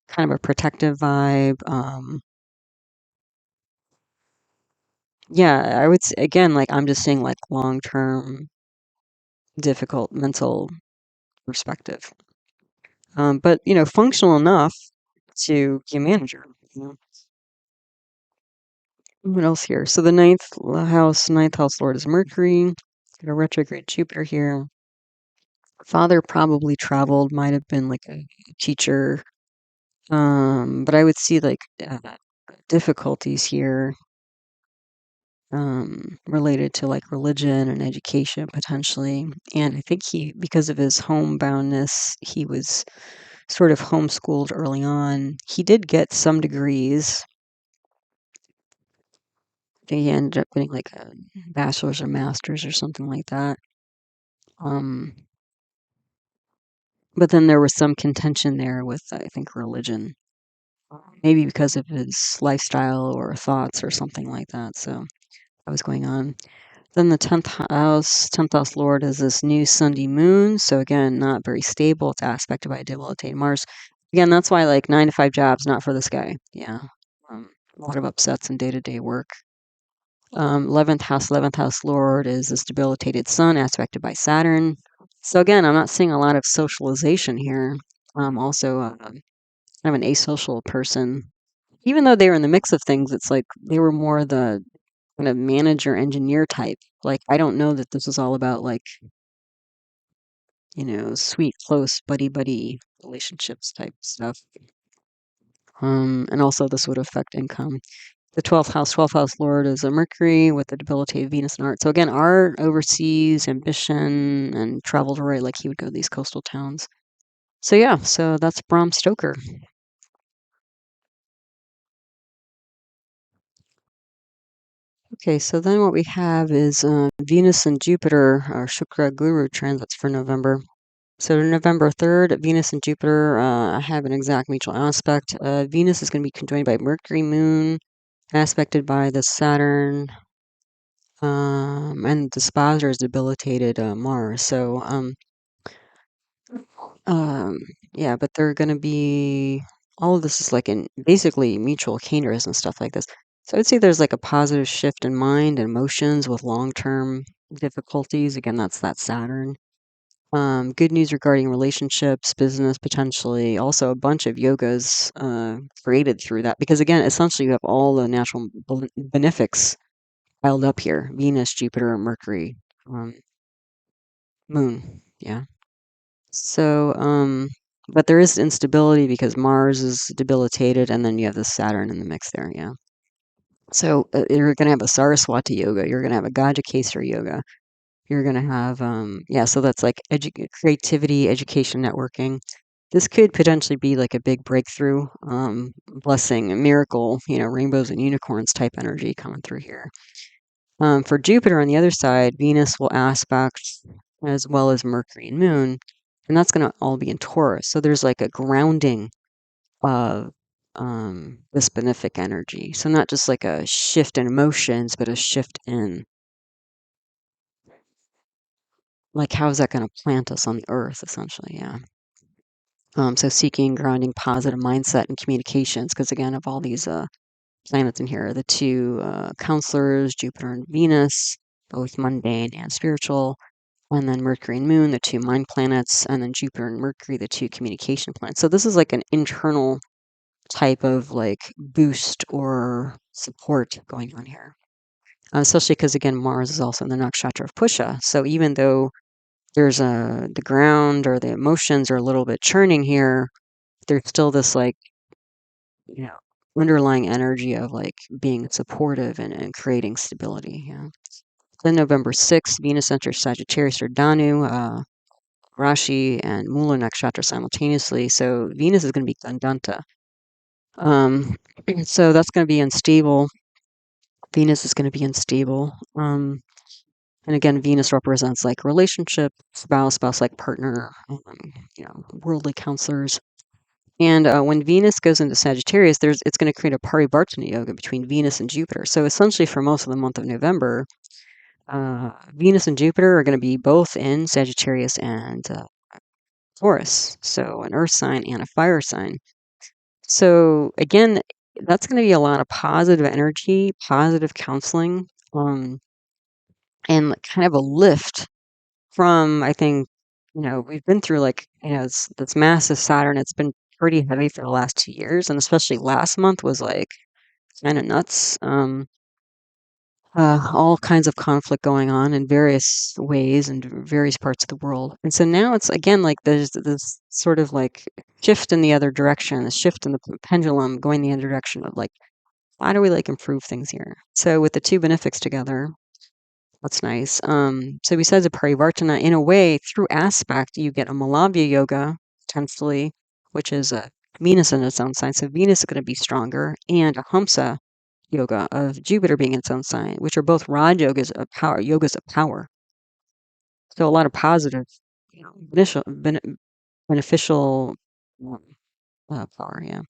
kind of a protective vibe. Yeah, I would say, again, like I'm just saying like long-term difficult mental perspective. But functional enough to be a manager. You know. What else here? So the ninth house lord is Mercury. Got a retrograde Jupiter here. Father probably traveled, might have been like a teacher. But I would see like difficulties here related to like religion and education potentially. And I think because of his homeboundness, he was sort of homeschooled early on. He did get some degrees. I think he ended up getting like a bachelor's or master's or something like that. Um, but then there was some contention there with, I think, religion, maybe because of his lifestyle or thoughts or something like that. So that was going on. Then the 10th house lord is this new Sandhi moon. So again, not very stable. It's aspected by a debilitated Mars. Again, that's why like 9 to 5 jobs, not for this guy. Yeah. A lot of upsets in day-to-day work. 11th house lord is this debilitated sun aspected by Saturn. So again, I'm not seeing a lot of socialization here. Also kind of an asocial person. Even though they were in the mix of things, it's like they were more the kind of manager engineer type. Like I don't know that this is all about like, sweet, close buddy relationships type stuff. And also this would affect income. The 12th house lord is a Mercury with the debilitated Venus and art. So again, art, overseas, ambition, and travel to right, like he would go to these coastal towns. So yeah, so that's Bram Stoker. Okay, so then what we have is Venus and Jupiter, or Shukra Guru transits for November. So November 3rd, Venus and Jupiter have an exact mutual aspect. Venus is going to be conjoined by Mercury, Moon, aspected by the Saturn, and the Spazer is debilitated Mars. So, um, yeah, but they're going to be, all of this is like in basically mutual chimeras and stuff like this. So I'd say there's like a positive shift in mind and emotions with long-term difficulties. Again, that's that Saturn. Good news regarding relationships, business, potentially. Also, a bunch of yogas created through that. Because again, essentially, you have all the natural benefics piled up here: Venus, Jupiter, Mercury, um, Moon. Yeah. So, but there is instability because Mars is debilitated, and then you have the Saturn in the mix there. Yeah. So you're going to have a Saraswati yoga. You're going to have a Gajakesara yoga. You're going to have, yeah, so that's like creativity, education, networking. This could potentially be like a big breakthrough, blessing, a miracle, rainbows and unicorns type energy coming through here. For Jupiter on the other side, Venus will aspect as well as Mercury and Moon, and that's going to all be in Taurus. So there's like a grounding of this benefic energy. So not just like a shift in emotions, but a shift in like how is that going to plant us on the earth, essentially, yeah. So seeking, grounding, positive mindset and communications, because again, of all these planets in here, the two counselors, Jupiter and Venus, both mundane and spiritual, and then Mercury and Moon, the two mind planets, and then Jupiter and Mercury, the two communication planets. So this is like an internal type of like boost or support going on here. Especially because again, Mars is also in the nakshatra of Pusha. So even though there's the ground or the emotions are a little bit churning here, there's still this like, you know, underlying energy of like being supportive and creating stability. Yeah. Then November 6th, Venus enters Sagittarius or Danu, Rashi and Mula Nakshatra simultaneously. So Venus is going to be gandanta. So that's going to be unstable. Venus is going to be unstable. And again, Venus represents like relationship, spouse like partner, worldly counselors. And when Venus goes into Sagittarius, it's going to create a parivartana yoga between Venus and Jupiter. So essentially, for most of the month of November, Venus and Jupiter are going to be both in Sagittarius and Taurus. So an earth sign and a fire sign. So again, that's going to be a lot of positive energy, positive counseling, and kind of a lift from, I think, we've been through like, this massive Saturn. It's been pretty heavy for the last 2 years. And especially last month was like kind of nuts. All kinds of conflict going on in various ways and various parts of the world. And so now it's again like there's this sort of like shift in the other direction, a shift in the pendulum going the other direction of like, how do we like improve things here? So with the two benefics together, that's nice. So besides a parivartana, in a way, through aspect, you get a malavya yoga, potentially, which is a Venus in its own sign. So Venus is going to be stronger, and a Hamsa yoga of Jupiter being its own sign, which are both Raj yogas of power. So a lot of positive, beneficial power, yeah.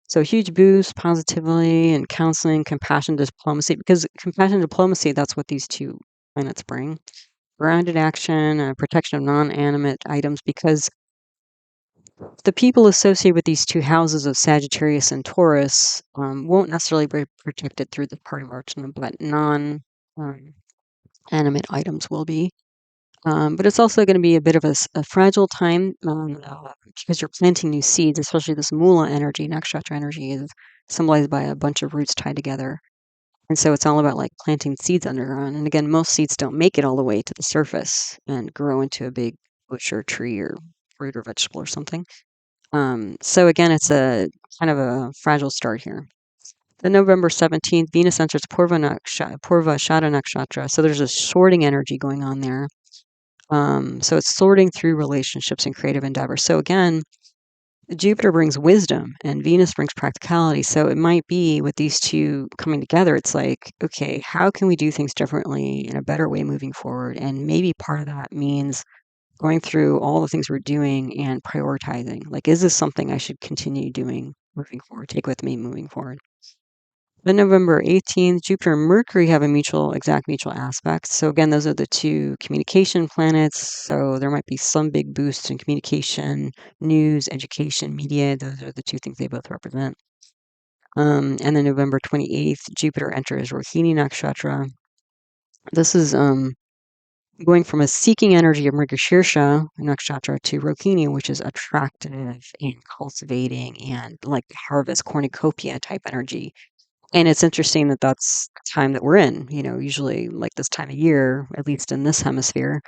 So huge boost, positively and counseling, compassion, diplomacy, because compassion, diplomacy, that's what these two planets bring. Grounded action, protection of non-animate items, because the people associated with these two houses of Sagittarius and Taurus won't necessarily be protected through the parivartana, but non-animate items will be. But it's also going to be a bit of a fragile time because you're planting new seeds, especially this Mula energy, Nakshatra energy, is symbolized by a bunch of roots tied together. And so it's all about like planting seeds underground. And again, most seeds don't make it all the way to the surface and grow into a big bush or tree or fruit or vegetable or something. So again, it's a kind of a fragile start here. Then November 17th, Venus enters Purva Shada Nakshatra. So there's a sorting energy going on there. So it's sorting through relationships and creative endeavors. So again, Jupiter brings wisdom and Venus brings practicality. So it might be with these two coming together, it's like, okay, how can we do things differently in a better way moving forward? And maybe part of that means going through all the things we're doing and prioritizing. Like, is this something I should continue doing moving forward, take with me moving forward? Then November 18th, Jupiter and Mercury have a exact mutual aspect. So again, those are the two communication planets. So there might be some big boosts in communication, news, education, media. Those are the two things they both represent. And then November 28th, Jupiter enters Rohini Nakshatra. This is going from a seeking energy of Mrigashirsha nakshatra to Rohini, which is attractive and cultivating and like harvest cornucopia type energy. And it's interesting that that's the time that we're in. Usually like this time of year, at least in this hemisphere,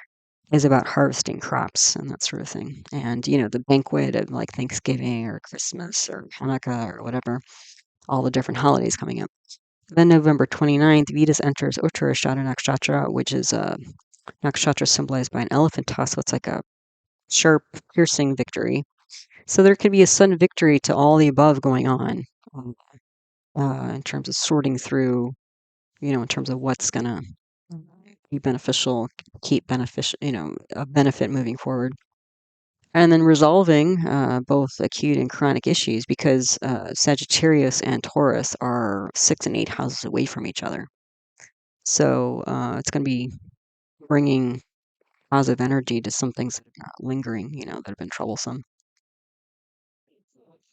is about harvesting crops and that sort of thing. And the banquet of like Thanksgiving or Christmas or Hanukkah or whatever, all the different holidays coming up. Then November 29th, Venus enters Uttarashada nakshatra, which is a nakshatra symbolized by an elephant tusk. So it's like a sharp, piercing victory. So there could be a sudden victory to all the above going on, in terms of sorting through, in terms of what's going to be beneficial, keep beneficial, a benefit moving forward. And then resolving both acute and chronic issues because Sagittarius and Taurus are 6 and 8 houses away from each other. So it's going to be bringing positive energy to some things that are not lingering, that have been troublesome.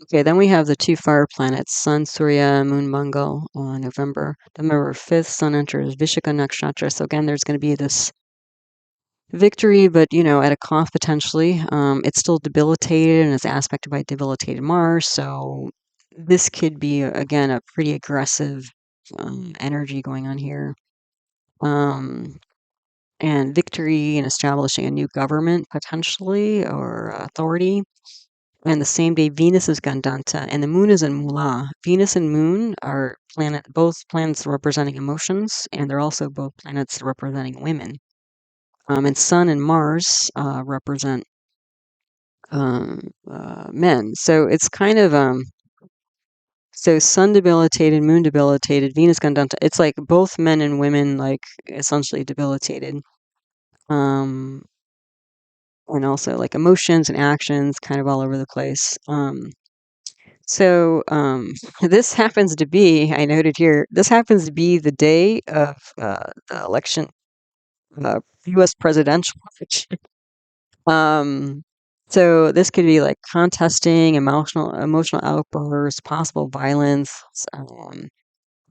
Okay, then we have the 2 fire planets, Sun, Surya, Moon, Mangal on November 5th, Sun enters Vishaka Nakshatra. So again, there's going to be this victory, but at a cost potentially. It's still debilitated and it's aspected by debilitated Mars. So this could be, again, a pretty aggressive energy going on here. And victory in establishing a new government potentially or authority. And the same day, Venus is Gandanta and the moon is in Mula. Venus and moon are both planets representing emotions, and they're also both planets representing women. And Sun and Mars represent men. So it's kind of so Sun debilitated, Moon debilitated, Venus Gandanta. It's like both men and women, like essentially debilitated. And also like emotions and actions, kind of all over the place. So this happens to be, I noted here, this happens to be the day of the election, U.S. presidential election. So this could be like contesting, emotional outbursts, possible violence,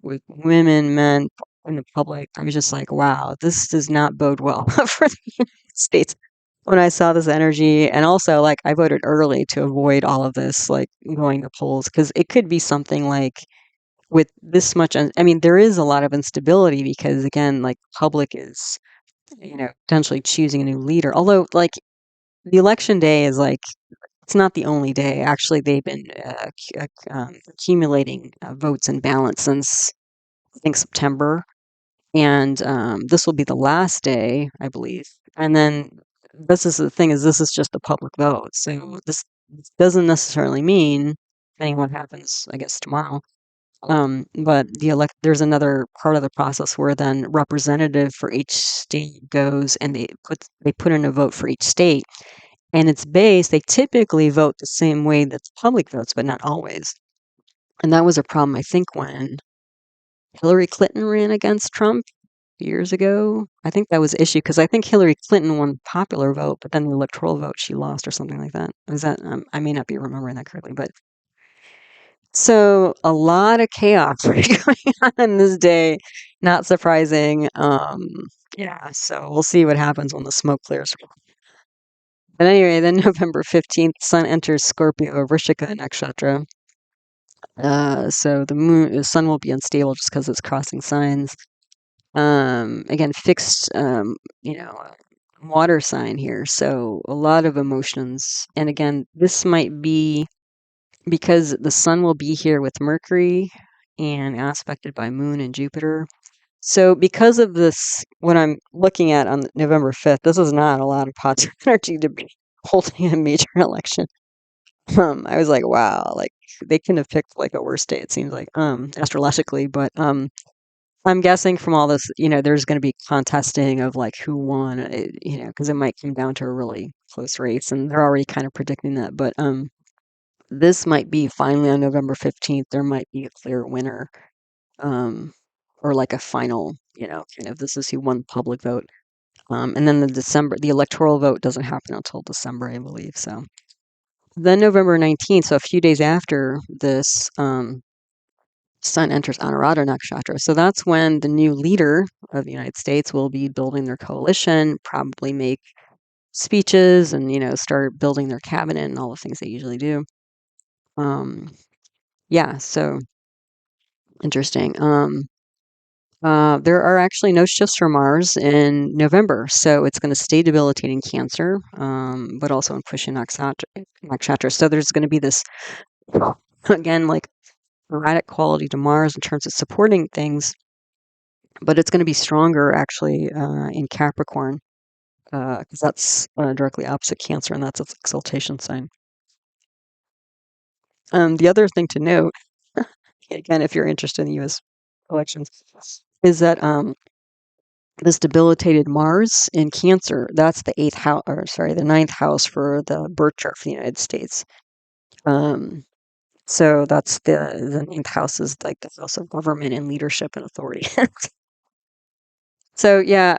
with women, men in the public. I was just like, wow, this does not bode well for the United States when I saw this energy. And also, like, I voted early to avoid all of this, like going to polls, because it could be something like with this much. I mean, there is a lot of instability because, again, like, public is, potentially choosing a new leader. Although, like, the election day is like, it's not the only day. Actually, they've been accumulating votes and ballots since, I think, September. And this will be the last day, I believe. And then this is the thing: is this is just a public vote, so this doesn't necessarily mean, depending on what happens, I guess tomorrow. But there's another part of the process where then representative for each state goes and they put in a vote for each state, and they typically vote the same way that the public votes, but not always. And that was a problem, I think, when Hillary Clinton ran against Trump years ago. I think that was the issue because I think Hillary Clinton won popular vote, but then the electoral vote she lost or something like that. Is that I may not be remembering that correctly, but so a lot of chaos going on this day. Not surprising. Yeah, so we'll see what happens when the smoke clears. But anyway, then November 15th, Sun enters Scorpio, Vrishika Nakshatra. So the Sun will be unstable just because it's crossing signs. Again, fixed, water sign here. So a lot of emotions. And again, this might be because the Sun will be here with Mercury and aspected by Moon and Jupiter. So because of this, what I'm looking at on November 5th, this is not a lot of positive energy to be holding a major election. I was like, wow, like they couldn't have picked like a worse day, it seems like, astrologically, but I'm guessing from all this, there's going to be contesting of like who won, because it might come down to a really close race, and they're already kind of predicting that. But this might be finally on November 15th, there might be a clear winner, or like a final, kind of this is who won the public vote. And then the electoral vote doesn't happen until December, I believe. So then November 19th, so a few days after this, Sun enters Anuradha Nakshatra. So that's when the new leader of the United States will be building their coalition, probably make speeches and, start building their cabinet and all the things they usually do. Yeah, so interesting. There are actually no shifts for Mars in November, so it's going to stay debilitating Cancer, but also in Pushya Nakshatra. So there's going to be this, again, like erratic quality to Mars in terms of supporting things, but it's going to be stronger actually in Capricorn because that's directly opposite Cancer, and that's its exaltation sign. The other thing to note, again, if you're interested in the U.S. elections, is that this debilitated Mars in Cancer, that's the the ninth house for the birth chart for the United States. So that's the ninth house is like the house of government and leadership and authority. So yeah,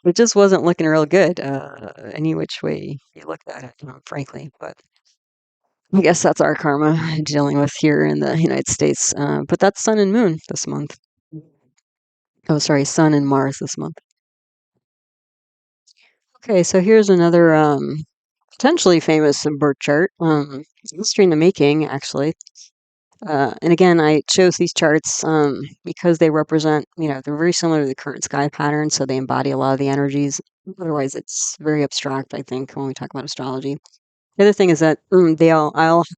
it just wasn't looking real good, any which way you looked at it, frankly. But I guess that's our karma dealing with here in the United States. But that's Sun and Moon this month. Oh, sorry, Sun and Mars this month. Okay, so here's another potentially famous birth chart. History in the making, actually. And again, I chose these charts because they represent, they're very similar to the current sky pattern, so they embody a lot of the energies. Otherwise, it's very abstract, I think, when we talk about astrology. The other thing is that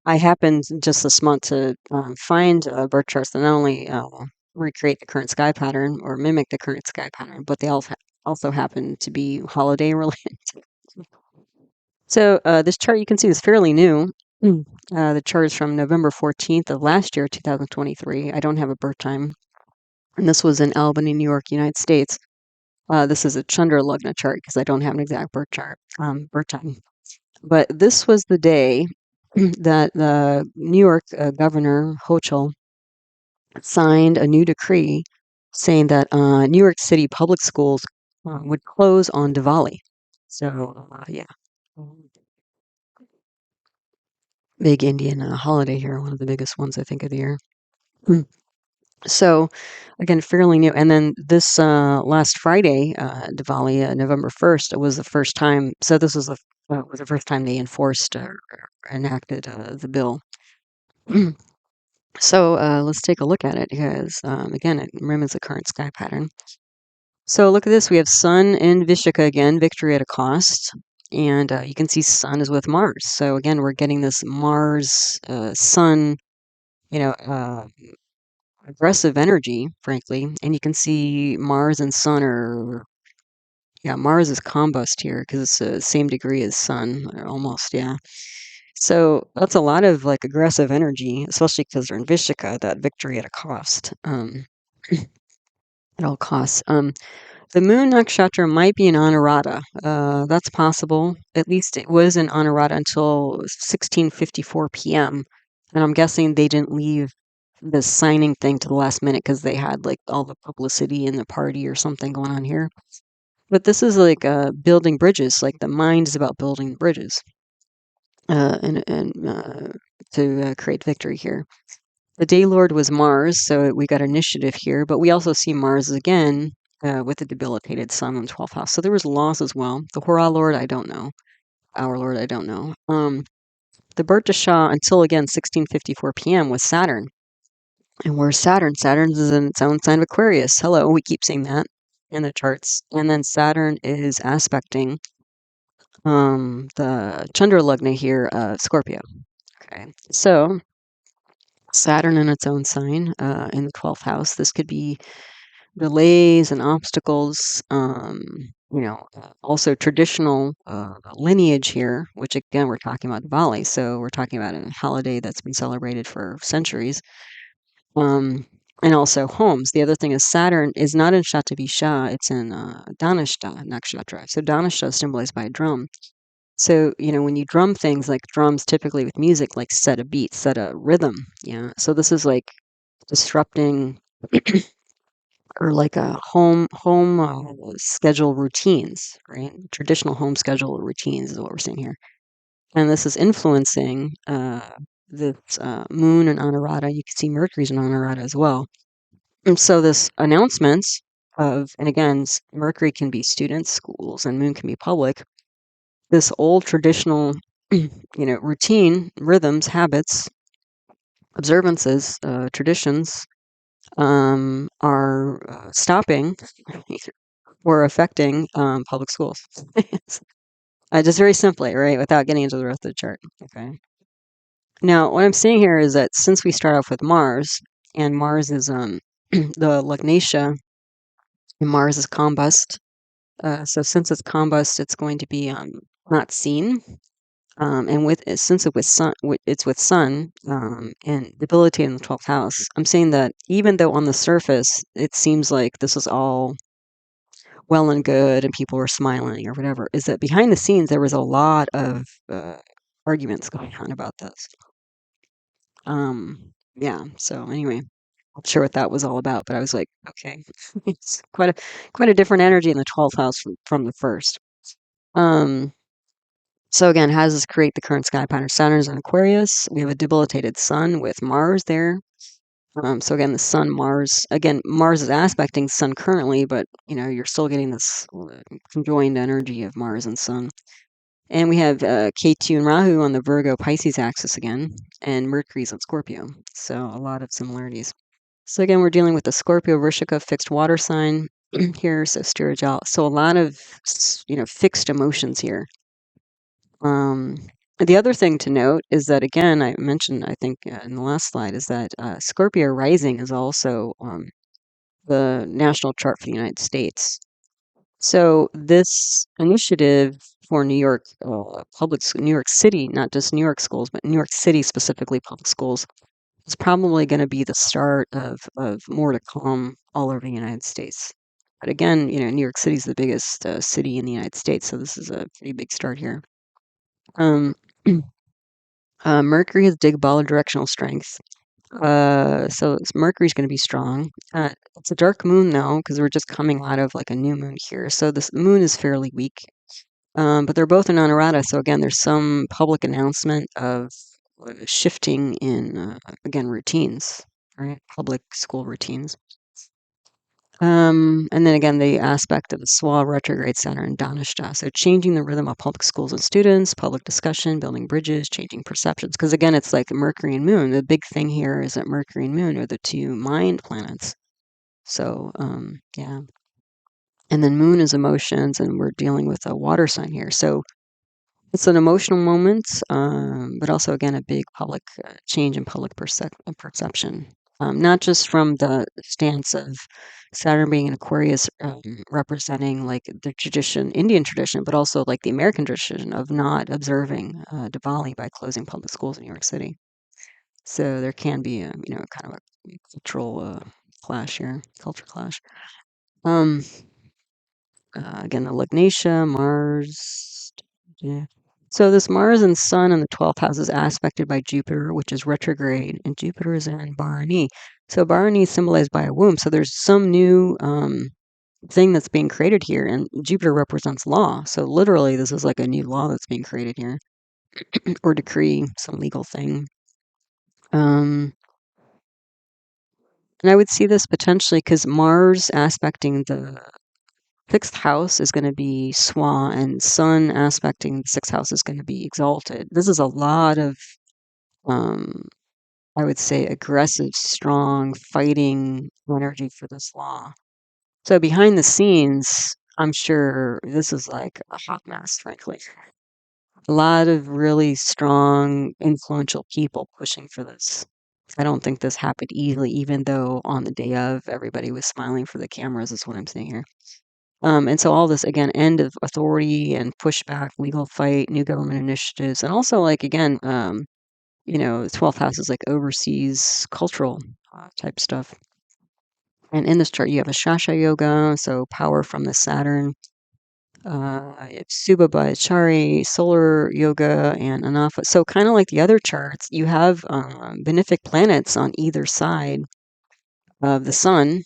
I happened just this month to find birth charts that not only recreate the current sky pattern or mimic the current sky pattern, but they also happen to be holiday related. So this chart you can see is fairly new. The chart is from November 14th of last year, 2023. I don't have a birth time. And this was in Albany, New York, United States. This is a Chandra Lugna chart because I don't have an exact birth time. But this was the day that the New York Governor Hochul signed a new decree saying that New York City public schools would close on Diwali. So, yeah. Big Indian holiday here, one of the biggest ones I think of the year. So, again, fairly new. And then this last Friday, Diwali, November 1st, it was the first time. So this was the first time they enforced or enacted the bill. So let's take a look at it because, again, it mimics the current sky pattern. So look at this. We have Sun in Vishaka again, victory at a cost. And you can see Sun is with Mars. So again, we're getting this Mars, Sun, aggressive energy, frankly. And you can see Mars and Sun Mars is combust here because it's the same degree as Sun, or almost, yeah. So that's a lot of like aggressive energy, especially because they're in Vishaka, that victory at a cost, at all costs. The moon nakshatra might be in Anuradha. That's possible. At least it was in Anuradha until 16:54 p.m. And I'm guessing they didn't leave the signing thing to the last minute because they had like all the publicity and the party or something going on here. But this is like building bridges. Like the mind is about building bridges and to create victory here. The day lord was Mars, so we got initiative here. But we also see Mars again with the debilitated sun in the 12th house. So there was loss as well. The Hora lord, I don't know. Our lord, I don't know. The Birta Shah until again 16:54 p.m. was Saturn. And where's Saturn? Saturn is in its own sign of Aquarius. Hello, we keep seeing that in the charts. And then Saturn is aspecting the Chandra Lugna here, Scorpio. Okay, so Saturn in its own sign in the 12th house. This could be delays and obstacles, also traditional lineage here, which again, we're talking about Diwali. So we're talking about a holiday that's been celebrated for centuries. And also homes. The other thing is Saturn is not in Shatabisha, it's in Dhanishta Nakshatra. So Dhanishta is symbolized by a drum. So, when you drum things like drums typically with music, like set a beat, set a rhythm. Yeah. So this is like disrupting or like a home schedule routines, right? Traditional home schedule routines is what we're seeing here. And this is influencing this moon in Anurata. You can see Mercury's in Anurata as well. And so this announcements of, and again, Mercury can be students, schools, and moon can be public. This old traditional, routine, rhythms, habits, observances, traditions are stopping or affecting public schools. Just very simply, right, without getting into the rest of the chart. Okay. Now, what I'm saying here is that since we start off with Mars, and Mars is the Lugnatia, and Mars is combust. So since it's combust, it's going to be not seen. And since it's with Sun and debilitated in the 12th house. I'm saying that even though on the surface it seems like this is all well and good and people were smiling or whatever, is that behind the scenes there was a lot of arguments going on about this. Yeah. So anyway, not sure what that was all about, but I was like, okay, it's quite a different energy in the 12th house from the first. So again, how does this create the current sky pattern? Saturn's in Aquarius. We have a debilitated Sun with Mars there. So again, the Sun, Mars. Again, Mars is aspecting Sun currently, but you're still getting this conjoined energy of Mars and Sun. And we have Ketu and Rahu on the Virgo Pisces axis again, and Mercury's on Scorpio. So a lot of similarities. So again, we're dealing with the Scorpio Vrishika fixed water sign here. So Stirajal. So a lot of fixed emotions here. The other thing to note is that, again, I mentioned, I think, in the last slide, is that Scorpio rising is also the national chart for the United States. So this initiative for New York New York City, not just New York schools, but New York City specifically public schools, is probably going to be the start of more to come all over the United States. But again, New York City is the biggest city in the United States, so this is a pretty big start here. Mercury has Digbala directional strength. So Mercury's going to be strong. It's a dark moon though, because we're just coming out of like a new moon here. So this moon is fairly weak. But they're both in Anurata. So again, there's some public announcement of shifting in, again, routines, right? Public school routines. And then again, the aspect of the Swa retrograde Saturn and Dhanishta. So changing the rhythm of public schools and students, public discussion, building bridges, changing perceptions. Because again, it's like Mercury and Moon. The big thing here is that Mercury and Moon are the two mind planets. So, yeah. And then Moon is emotions, and we're dealing with a water sign here. So it's an emotional moment, but also, again, a big public change in public perception. Not just from the stance of Saturn being in Aquarius, representing like the tradition, Indian tradition, but also like the American tradition of not observing Diwali by closing public schools in New York City. So there can be a kind of a cultural clash here, culture clash. Again, the Lugnatia, Mars. Yeah. So this Mars and Sun in the 12th house is aspected by Jupiter, which is retrograde, and Jupiter is in Bharani. So Bharani is symbolized by a womb. So there's some new thing that's being created here, and Jupiter represents law. So literally, this is like a new law that's being created here, or decree, some legal thing. And I would see this potentially because Mars aspecting the sixth house is going to be Swan, and Sun aspecting the sixth house is going to be exalted. This is a lot of, I would say, aggressive, strong, fighting energy for this law. So behind the scenes, I'm sure this is like a hot mess, frankly. A lot of really strong, influential people pushing for this. I don't think this happened easily, even though on the day of, everybody was smiling for the cameras, is what I'm saying here. And so all this, again, end of authority and pushback, legal fight, new government initiatives, and also like, again, 12th house is like overseas cultural type stuff. And in this chart, you have a Shasha Yoga, so power from the Saturn. Subhabhachari, solar yoga, and Anafa. So kind of like the other charts, you have benefic planets on either side of the sun.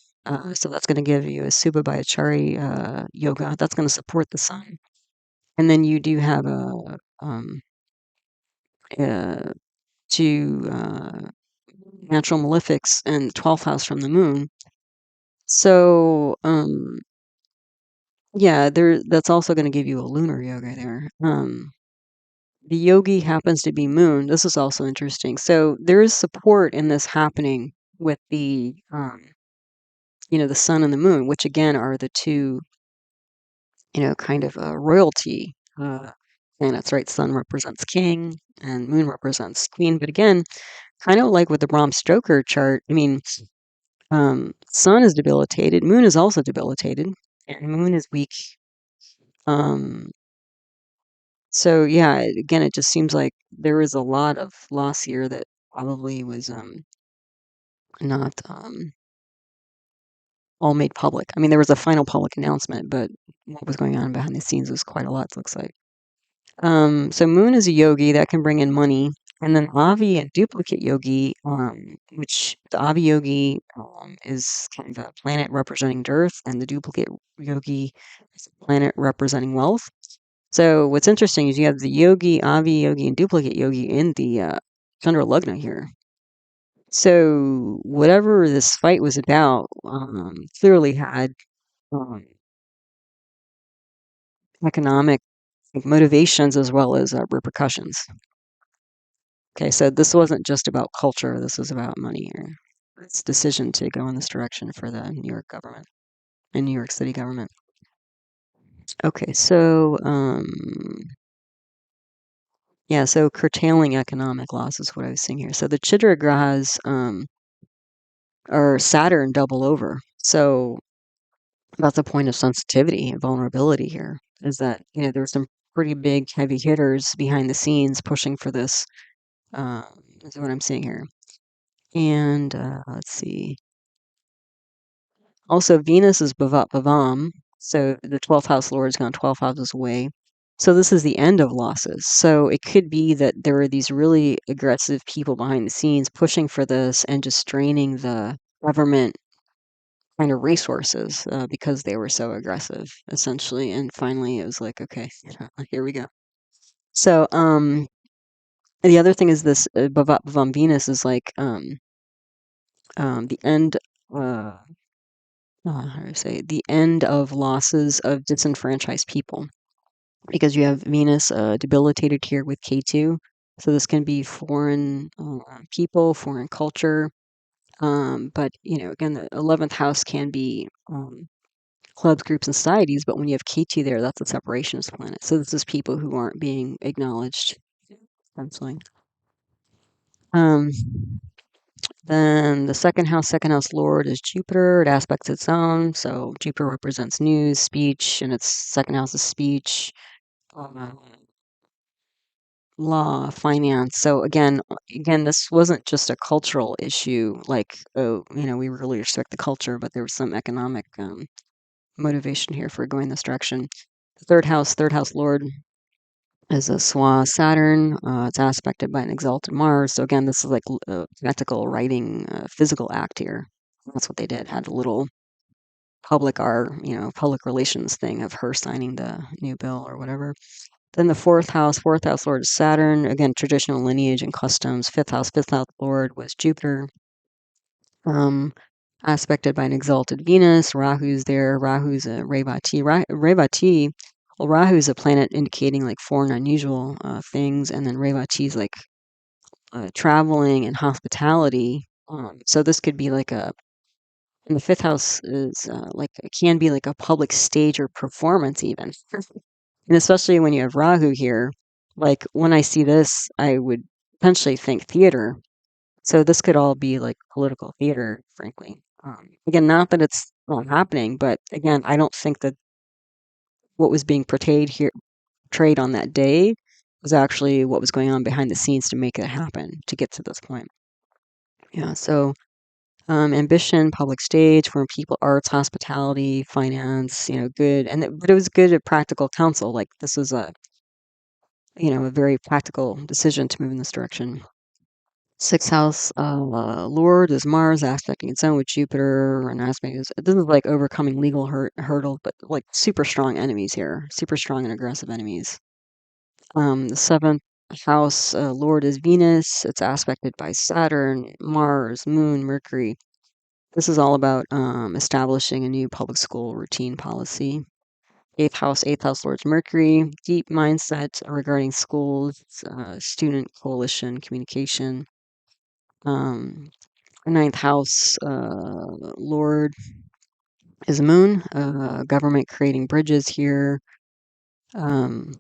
So that's going to give you a Subhabhachari yoga. That's going to support the sun. And then you do have a to natural malefics and 12th house from the moon. So, yeah, that's also going to give you a lunar yoga there. The yogi happens to be moon. This is also interesting. So there is support in this happening with the, the sun and the moon, which again are the two, kind of royalty planets, right? Sun represents king and moon represents queen. But again, kind of like with the Bram Stoker chart, I mean, sun is debilitated, moon is also debilitated, and moon is weak. So yeah, again, it just seems like there is a lot of loss here that probably was not all made public. I mean, there was a final public announcement, but what was going on behind the scenes was quite a lot, it looks like. So moon is a yogi that can bring in money, and then Avi and duplicate yogi, which the Avi yogi is kind of a planet representing Earth, and the duplicate yogi is a planet representing wealth. So what's interesting is you have the yogi, Avi yogi, and duplicate yogi in the Chandra Lugna here. So whatever this fight was about clearly had um, economic motivations as well as repercussions. Okay, so this wasn't just about culture. This was about money here. It's decision to go in this direction for the New York government and New York City government. Okay, so yeah, so curtailing economic loss is what I was seeing here. So the Chitra grahas are Saturn double over. So that's a point of sensitivity and vulnerability here. Is that there's some pretty big heavy hitters behind the scenes pushing for this. Is what I'm seeing here. And let's see. Also, Venus is bhavat bhavam, so the 12th house lord has gone 12 houses away. So this is the end of losses. So it could be that there are these really aggressive people behind the scenes pushing for this and just draining the government kind of resources because they were so aggressive, essentially. And finally, it was like, okay, here we go. So the other thing is this bhavat bhavam Venus is like the end. How do I say the end of losses of disenfranchised people, because you have Venus debilitated here with K2. So this can be foreign people, foreign culture. But again, the 11th house can be clubs, groups, and societies. But when you have K2 there, that's a separationist planet. So this is people who aren't being acknowledged. Essentially. Then the second house lord is Jupiter. It aspects its own. So Jupiter represents news, speech, and its second house is speech, uh, law, finance. So again, this wasn't just a cultural issue. Like, oh, we really respect the culture, but there was some economic motivation here for going this direction. The third house lord is a Swa Saturn. It's aspected by an exalted Mars. So again, this is like a practical writing, physical act here. That's what they did. Had a little public relations thing of her signing the new bill or whatever. Then the fourth house lord is Saturn. Again, traditional lineage and customs. Fifth house lord was Jupiter. Aspected by an exalted Venus. Rahu's there. Rahu's a Revati. Revati, well, Rahu's a planet indicating like foreign, unusual things, and then Revati's like traveling and hospitality. So this could be like and the fifth house is like it can be like a public stage or performance even, and especially when you have Rahu here. Like when I see this, I would potentially think theater. So this could all be like political theater, frankly. Again, not that it's not happening, but again, I don't think that what was being portrayed on that day was actually what was going on behind the scenes to make it happen, to get to this point. Yeah, so ambition, public stage, foreign people, arts, hospitality, finance, good. But it was good at practical counsel. Like this was a very practical decision to move in this direction. Sixth house lord is Mars, aspecting its own with Jupiter, and aspect this is like overcoming legal hurdles, but like super strong enemies here, super strong and aggressive enemies. The seventh house lord is Venus. It's aspected by Saturn, Mars, Moon, Mercury. This is all about establishing a new public school routine policy. Eighth house lord's Mercury, deep mindset regarding schools, student coalition, communication. Ninth house lord is Moon, government creating bridges here. 10th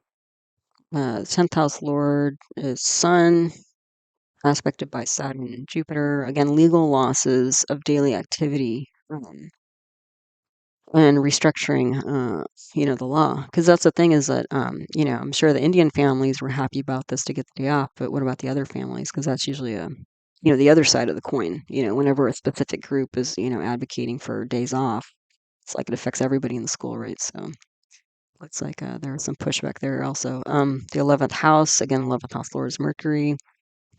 house lord is Sun, aspected by Saturn and Jupiter. Again, legal losses of daily activity. And restructuring, the law. Because that's the thing is that, I'm sure the Indian families were happy about this to get the day off, but what about the other families? Because that's usually the other side of the coin. Whenever a specific group is, advocating for days off, it's like it affects everybody in the school, right? So looks like there's some pushback there also. The 11th house, again, 11th house lord is Mercury.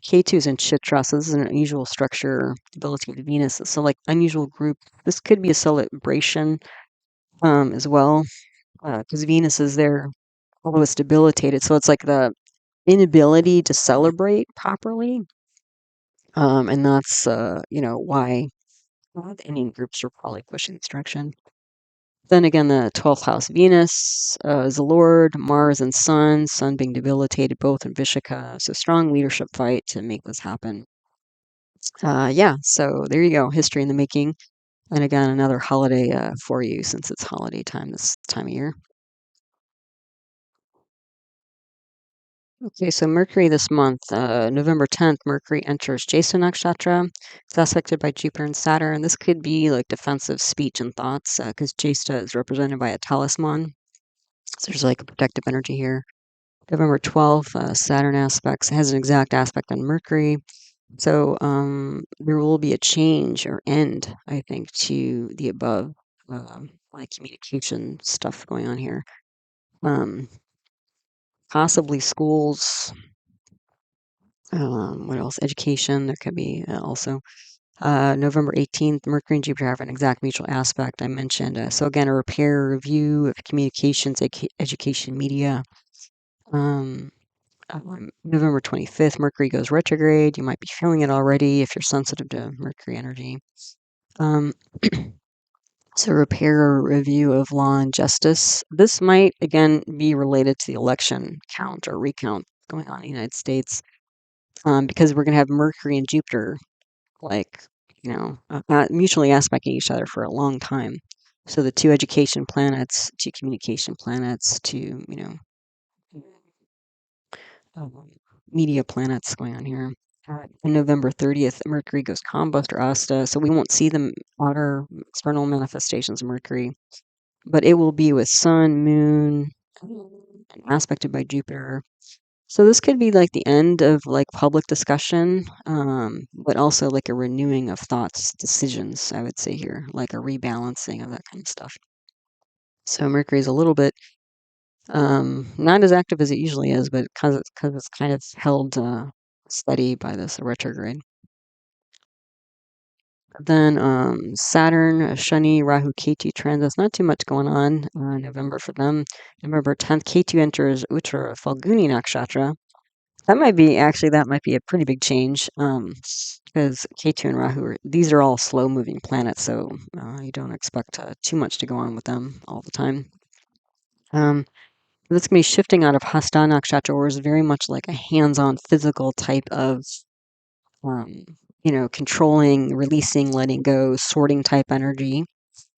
K2 is in Chitra, so this is an unusual structure, debilitated Venus. So like unusual group. This could be a celebration as well, because Venus is there, although it's debilitated. So it's like the inability to celebrate properly, and that's why the Indian groups are probably pushing this direction. Then again, the 12th house Venus is the Lord, Mars and Sun being debilitated both in Vishaka. So strong leadership fight to make this happen. Yeah, so there you go, history in the making. And again, another holiday for you since it's holiday time this time of year. Okay, so Mercury this month, November 10th, Mercury enters Jyeshtha Nakshatra. It's aspected by Jupiter and Saturn. This could be like defensive speech and thoughts because Jyeshtha is represented by a talisman. So there's like a protective energy here. November 12th, Saturn aspects has an exact aspect on Mercury. So there will be a change or end, I think, to the above like communication stuff going on here. Possibly schools. What else? Education. There could be also. November 18th, Mercury and Jupiter have an exact mutual aspect I mentioned. So again, a repair, review of communications, education, media. November 25th, Mercury goes retrograde. You might be feeling it already if you're sensitive to Mercury energy. Um, so repair or review of law and justice. This might, again, be related to the election count or recount going on in the United States. Because we're going to have Mercury and Jupiter, like, mutually aspecting each other for a long time. So the two education planets, two communication planets, two, um, media planets going on here. On November 30th, Mercury goes combust or asta, so we won't see the outer external manifestations of Mercury, but it will be with Sun, Moon, and aspected by Jupiter. So this could be like the end of like public discussion, but also like a renewing of thoughts, decisions, I would say here, like a rebalancing of that kind of stuff. So Mercury is a little bit not as active as it usually is, but because it's kind of held steady by this retrograde. Then Saturn, Shani, Rahu, Ketu transits. Not too much going on November for them. November 10th, Ketu enters Uttara Falguni Nakshatra. That might be a pretty big change because Ketu and Rahu these are all slow moving planets, so you don't expect too much to go on with them all the time. This can be shifting out of Hasta Nakshatra, or is very much like a hands-on physical type of um, controlling, releasing, letting go, sorting type energy.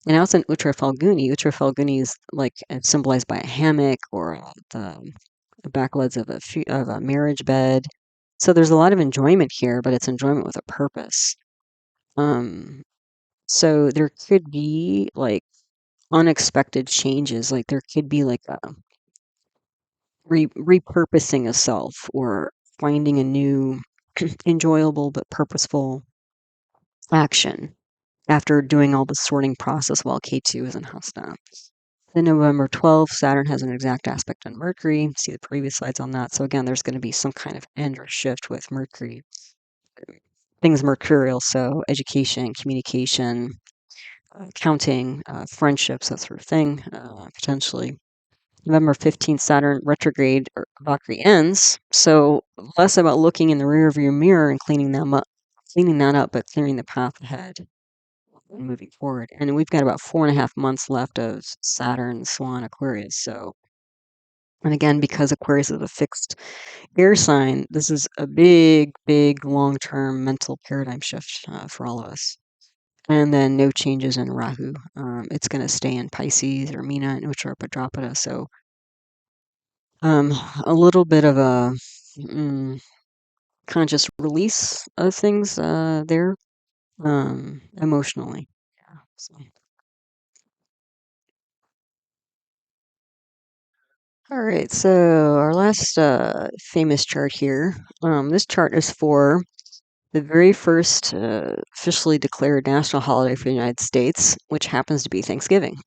And now it's in Uttara Falguni. Uttara Falguni is like symbolized by a hammock or the backlegs of a marriage bed. So there's a lot of enjoyment here, but it's enjoyment with a purpose. So there could be like unexpected changes. Like there could be like a repurposing a self or finding a new enjoyable but purposeful action after doing all the sorting process while K2 is in Hasta. Then November 12th, Saturn has an exact aspect on Mercury. See the previous slides on that. So again, there's going to be some kind of end or shift with Mercury. Things mercurial, so education, communication, counting, friendships, that sort of thing, potentially. November 15th, Saturn retrograde or vakri ends. So less about looking in the rearview mirror and cleaning that up, but clearing the path ahead and moving forward. And we've got about 4.5 months left of Saturn, Swan, Aquarius. So, and again, because Aquarius is a fixed air sign, this is a big, big long-term mental paradigm shift for all of us. And then no changes in Rahu. It's going to stay in Pisces or Meena and Uttara Bhadrapada. So a little bit of a conscious release of things there emotionally. Yeah. So. All right, so our last famous chart here. This chart is for the very first officially declared national holiday for the United States, which happens to be Thanksgiving.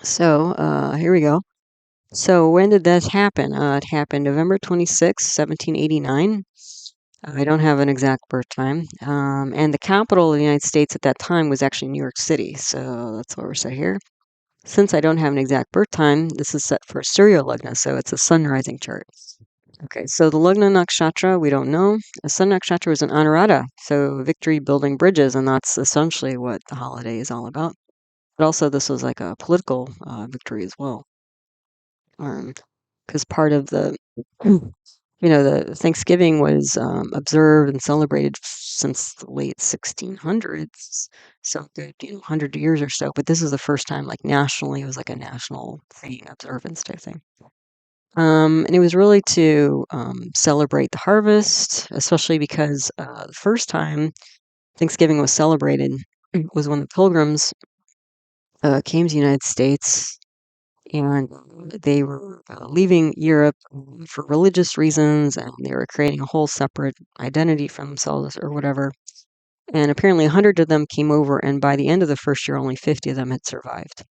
So here we go. So when did that happen? It happened November 26, 1789. I don't have an exact birth time. And the capital of the United States at that time was actually New York City. So that's what we're set here. Since I don't have an exact birth time, this is set for Surya Lagna, so it's a sun rising chart. Okay, so the Lagna Nakshatra, we don't know. The Sun Nakshatra is an Anuradha, so victory building bridges, and that's essentially what the holiday is all about. But also, this was like a political victory as well. Because part of the, the Thanksgiving was observed and celebrated since the late 1600s, so good, 100 years or so. But this is the first time, like nationally, it was like a national thing, observance type thing. And it was really to celebrate the harvest, especially because the first time Thanksgiving was celebrated was when the Pilgrims came to the United States, and they were leaving Europe for religious reasons, and they were creating a whole separate identity for themselves or whatever. And apparently 100 of them came over, and by the end of the first year, only 50 of them had survived.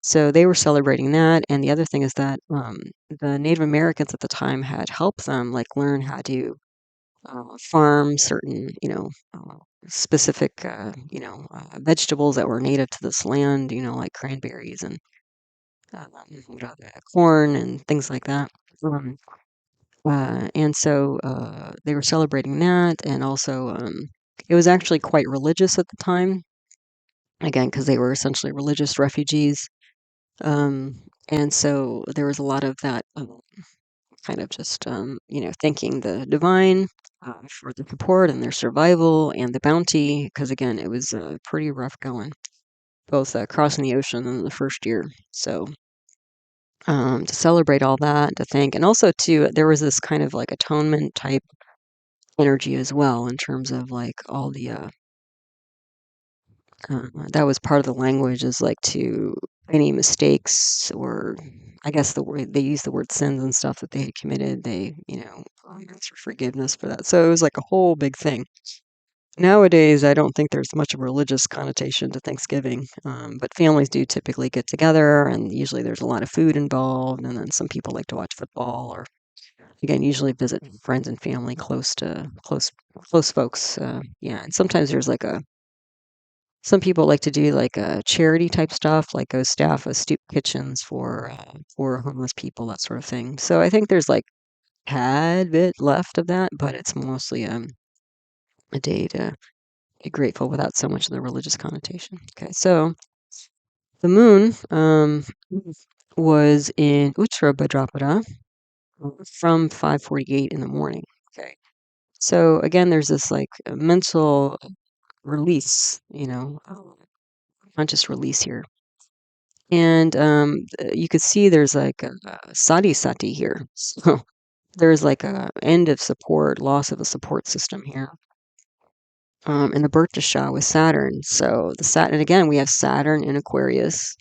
So they were celebrating that, and the other thing is that the Native Americans at the time had helped them like learn how to farm certain, specific, vegetables that were native to this land, like cranberries and corn and things like that. And so they were celebrating that, and also it was actually quite religious at the time, again, because they were essentially religious refugees. And so there was a lot of that kind of just, thanking the divine for the support and their survival and the bounty, because again, it was pretty rough going, both crossing the ocean in the first year. So to celebrate all that, to thank, and also to, there was this kind of like atonement type energy as well, in terms of like all the that was part of the language, is like to any mistakes, or I guess the word they use, the word sins and stuff that they had committed, they ask for forgiveness for that. So it was like a whole big thing. Nowadays, I don't think there's much of a religious connotation to Thanksgiving, but families do typically get together, and usually there's a lot of food involved, and then some people like to watch football, or again, usually visit friends and family close folks. Yeah, and sometimes there's like some people like to do like a charity type stuff, like go staff a soup kitchens for homeless people, that sort of thing. So I think there's like a tad bit left of that, but it's mostly a day to be grateful without so much of the religious connotation. Okay, so the moon was in Uttara Bhadrapada from 5:48 in the morning. Okay, so again, there's this like mental release, conscious release here. And you could see there's like a sati sati here. So there's like a end of support, loss of a support system here. And the birth Shah with Saturn. So the Saturn, and again, we have Saturn in Aquarius,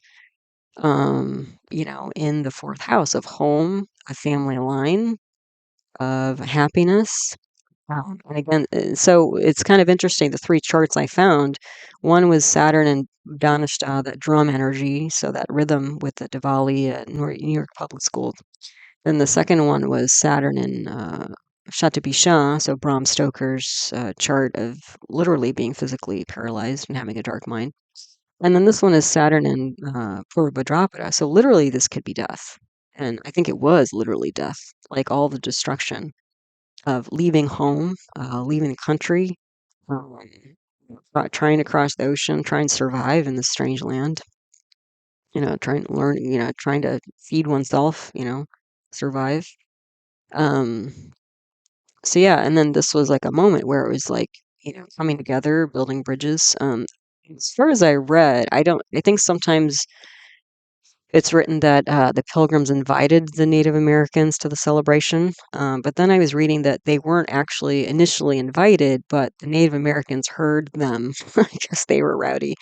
in the fourth house of home, a family line, of happiness. And again, so it's kind of interesting. The three charts I found, one was Saturn and Dhanishta, that drum energy, so that rhythm with the Diwali at New York Public School. Then the second one was Saturn and Shatabisha, so Bram Stoker's chart of literally being physically paralyzed and having a dark mind. And then this one is Saturn in Purva. So literally, this could be death. And I think it was literally death, like all the destruction of leaving home, leaving the country, um, trying to cross the ocean, trying to survive in this strange land, trying to learn, trying to feed oneself, survive. Um, so yeah, and then this was like a moment where it was like, coming together, building bridges. As far as I read, I think sometimes it's written that the Pilgrims invited the Native Americans to the celebration, but then I was reading that they weren't actually initially invited, but the Native Americans heard them. I guess they were rowdy,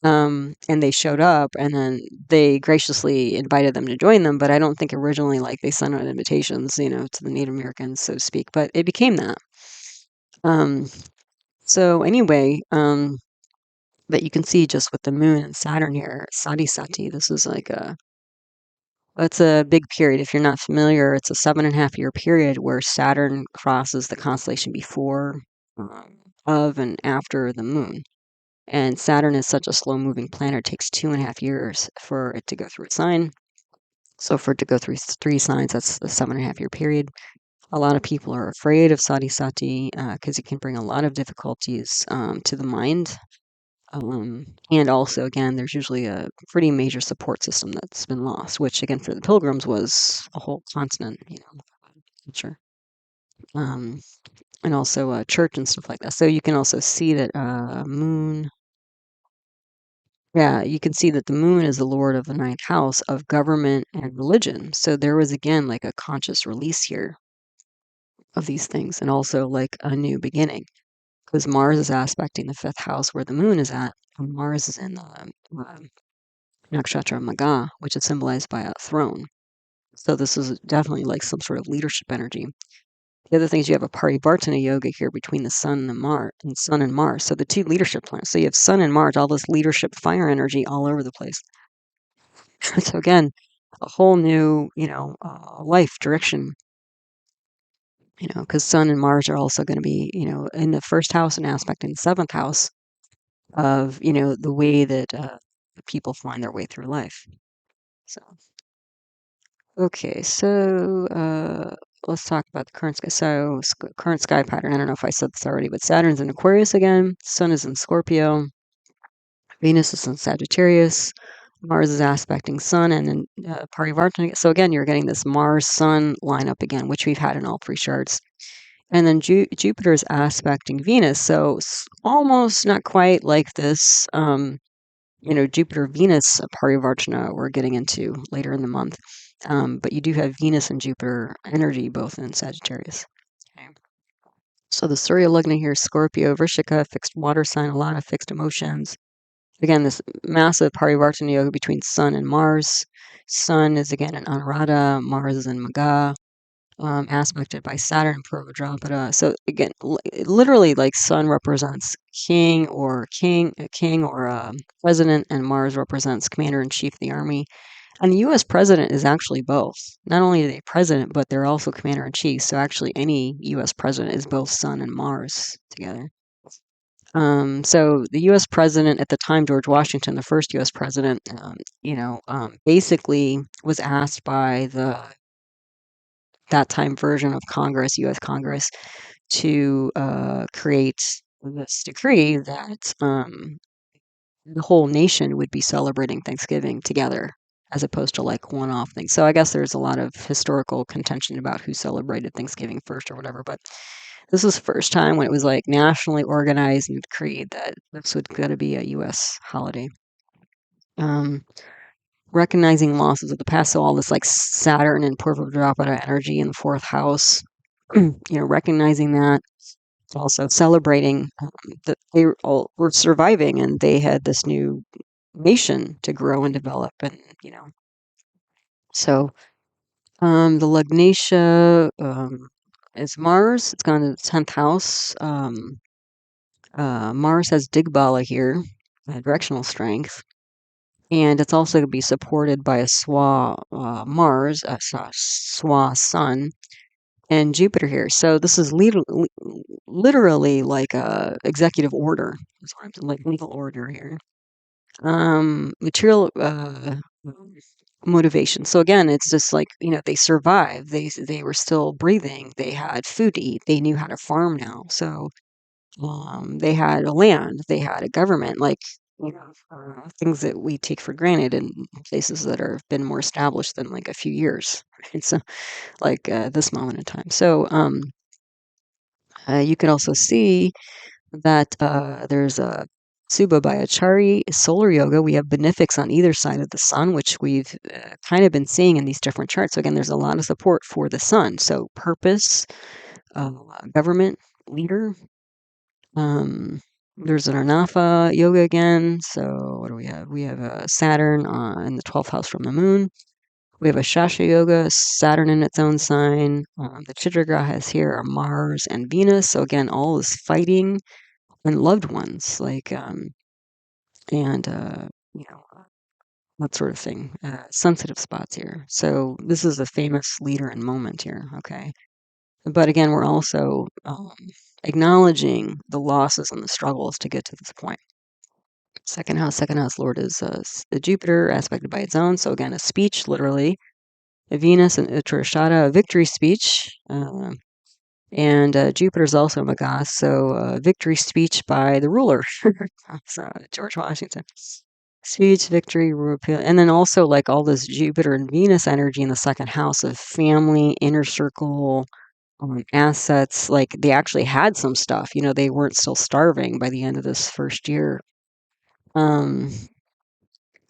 and they showed up, and then they graciously invited them to join them. But I don't think originally, like, they sent out invitations, to the Native Americans, so to speak. But it became that. Um, so anyway, but you can see just with the Moon and Saturn here, Sati Sati. This is like a It's a big period. If you're not familiar, it's a 7.5 year period where Saturn crosses the constellation before, of, and after the moon. And Saturn is such a slow moving planet, it takes 2.5 years for it to go through a sign. So for it to go through three signs, that's a 7.5 year period. A lot of people are afraid of Sati Sati because it can bring a lot of difficulties to the mind. And also, again, there's usually a pretty major support system that's been lost, which, again, for the Pilgrims was a whole continent, culture, um, and also a church and stuff like that. So you can also see that yeah, you can see that the moon is the lord of the ninth house of government and religion. So there was, again, like a conscious release here of these things, and also like a new beginning, because Mars is aspecting the fifth house where the moon is at, and Mars is in the nakshatra Maga, which is symbolized by a throne. So this is definitely like some sort of leadership energy. The other thing is you have a parivartana yoga here between the Sun and Mars, So the two leadership planets. So you have Sun and Mars, all this leadership fire energy all over the place. So again, a whole new, life direction. Because Sun and Mars are also going to be, in the first house and aspect in the seventh house of, the way that people find their way through life. So. Okay, so let's talk about the current sky. So current sky pattern. I don't know if I said this already, but Saturn's in Aquarius again. Sun is in Scorpio. Venus is in Sagittarius. Mars is aspecting Sun and then parivartana. So again, you're getting this Mars-Sun lineup again, which we've had in all three charts. And then Jupiter is aspecting Venus. So almost not quite like this. Jupiter Venus parivartana we're getting into later in the month. But you do have Venus and Jupiter energy both in Sagittarius. Okay. So the Surya Lagna here is Scorpio, Vrishika, fixed water sign, a lot of fixed emotions. Again, this massive parivartana yoga between Sun and Mars. Sun is again in Anuradha, Mars is in Maga, aspected by Saturn and Purva. So again, literally, like Sun represents king or president, and Mars represents commander in chief of the army. And the U.S. president is actually both. Not only are they president, but they're also commander in chief. So actually, any U.S. president is both Sun and Mars together. So the U.S. president at the time, George Washington, the first U.S. president, basically was asked by that time version of Congress, U.S. Congress, to create this decree that the whole nation would be celebrating Thanksgiving together, as opposed to like one-off things. So I guess there's a lot of historical contention about who celebrated Thanksgiving first or whatever, but this was the first time when it was like nationally organized and decreed that this was going to be a U.S. holiday. Recognizing losses of the past, so all this like Saturn and Purva energy in the fourth house, recognizing that, also celebrating that they all were surviving and they had this new nation to grow and develop, and so the Lugnatia is Mars. It's gone to the 10th house. Mars has Digbala here, directional strength, and it's also going to be supported by a Swa Mars, a Swa Sun, and Jupiter here. So this is literally like a executive order, like legal order here. Material motivation. So again, it's just like, they survived. They were still breathing. They had food to eat. They knew how to farm now. So they had a land. They had a government. Like, things that we take for granted in places that are been more established than like a few years. Right? So like this moment in time. So you can also see that there's a Subha solar yoga. We have benefics on either side of the sun, which we've kind of been seeing in these different charts. So again, there's a lot of support for the sun. So purpose, uh, government, leader. There's an Arnafa yoga again. So what do we have? We have Saturn in the 12th house from the moon. We have a Shasha yoga, Saturn in its own sign. The Chitra grahas here are Mars and Venus. So again, all is fighting and loved ones, like and that sort of thing. Sensitive spots here. So this is a famous leader and moment here. Okay, but again, we're also acknowledging the losses and the struggles to get to this point. Second house lord is Jupiter, aspected by its own. So again, a speech, literally. A Venus and Uttarashada, a victory speech. And Jupiter's also Magas, so victory speech by the ruler. So George Washington. Speech, victory, repeal. And then also like all this Jupiter and Venus energy in the second house of family, inner circle, assets. Like they actually had some stuff. They weren't still starving by the end of this first year.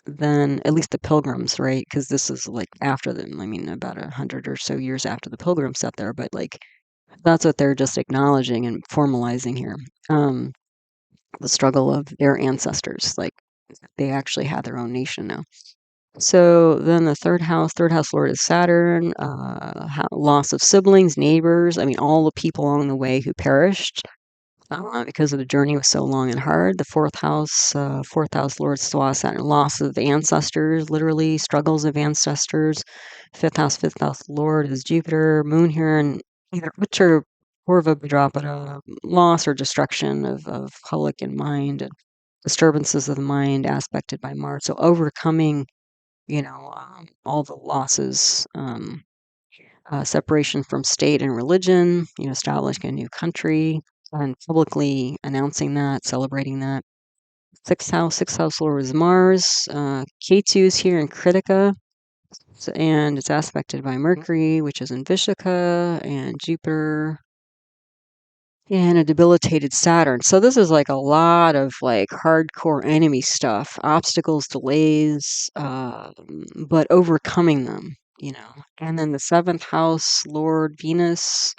Then at least the pilgrims, right? Because this is like after them. I mean, about 100 or so years after the pilgrims sat there. But like that's what they're just acknowledging and formalizing here. The struggle of their ancestors. Like they actually had their own nation now. So then the third house lord is Saturn, loss of siblings, neighbors. I mean, all the people along the way who perished because of the journey was so long and hard. The fourth house lord Swa Saturn, loss of ancestors, literally struggles of ancestors. Fifth house lord is Jupiter, moon here, and either uccha or Vajrapada, loss or destruction of public and mind, and disturbances of the mind aspected by Mars. So overcoming, all the losses, separation from state and religion, establishing a new country, and publicly announcing that, celebrating that. Sixth house lord is Mars. Ketu is here in Krittika, and it's aspected by Mercury, which is in Vishaka, and Jupiter, and a debilitated Saturn. So this is like a lot of like hardcore enemy stuff, obstacles, delays, but overcoming them, And then the seventh house lord Venus,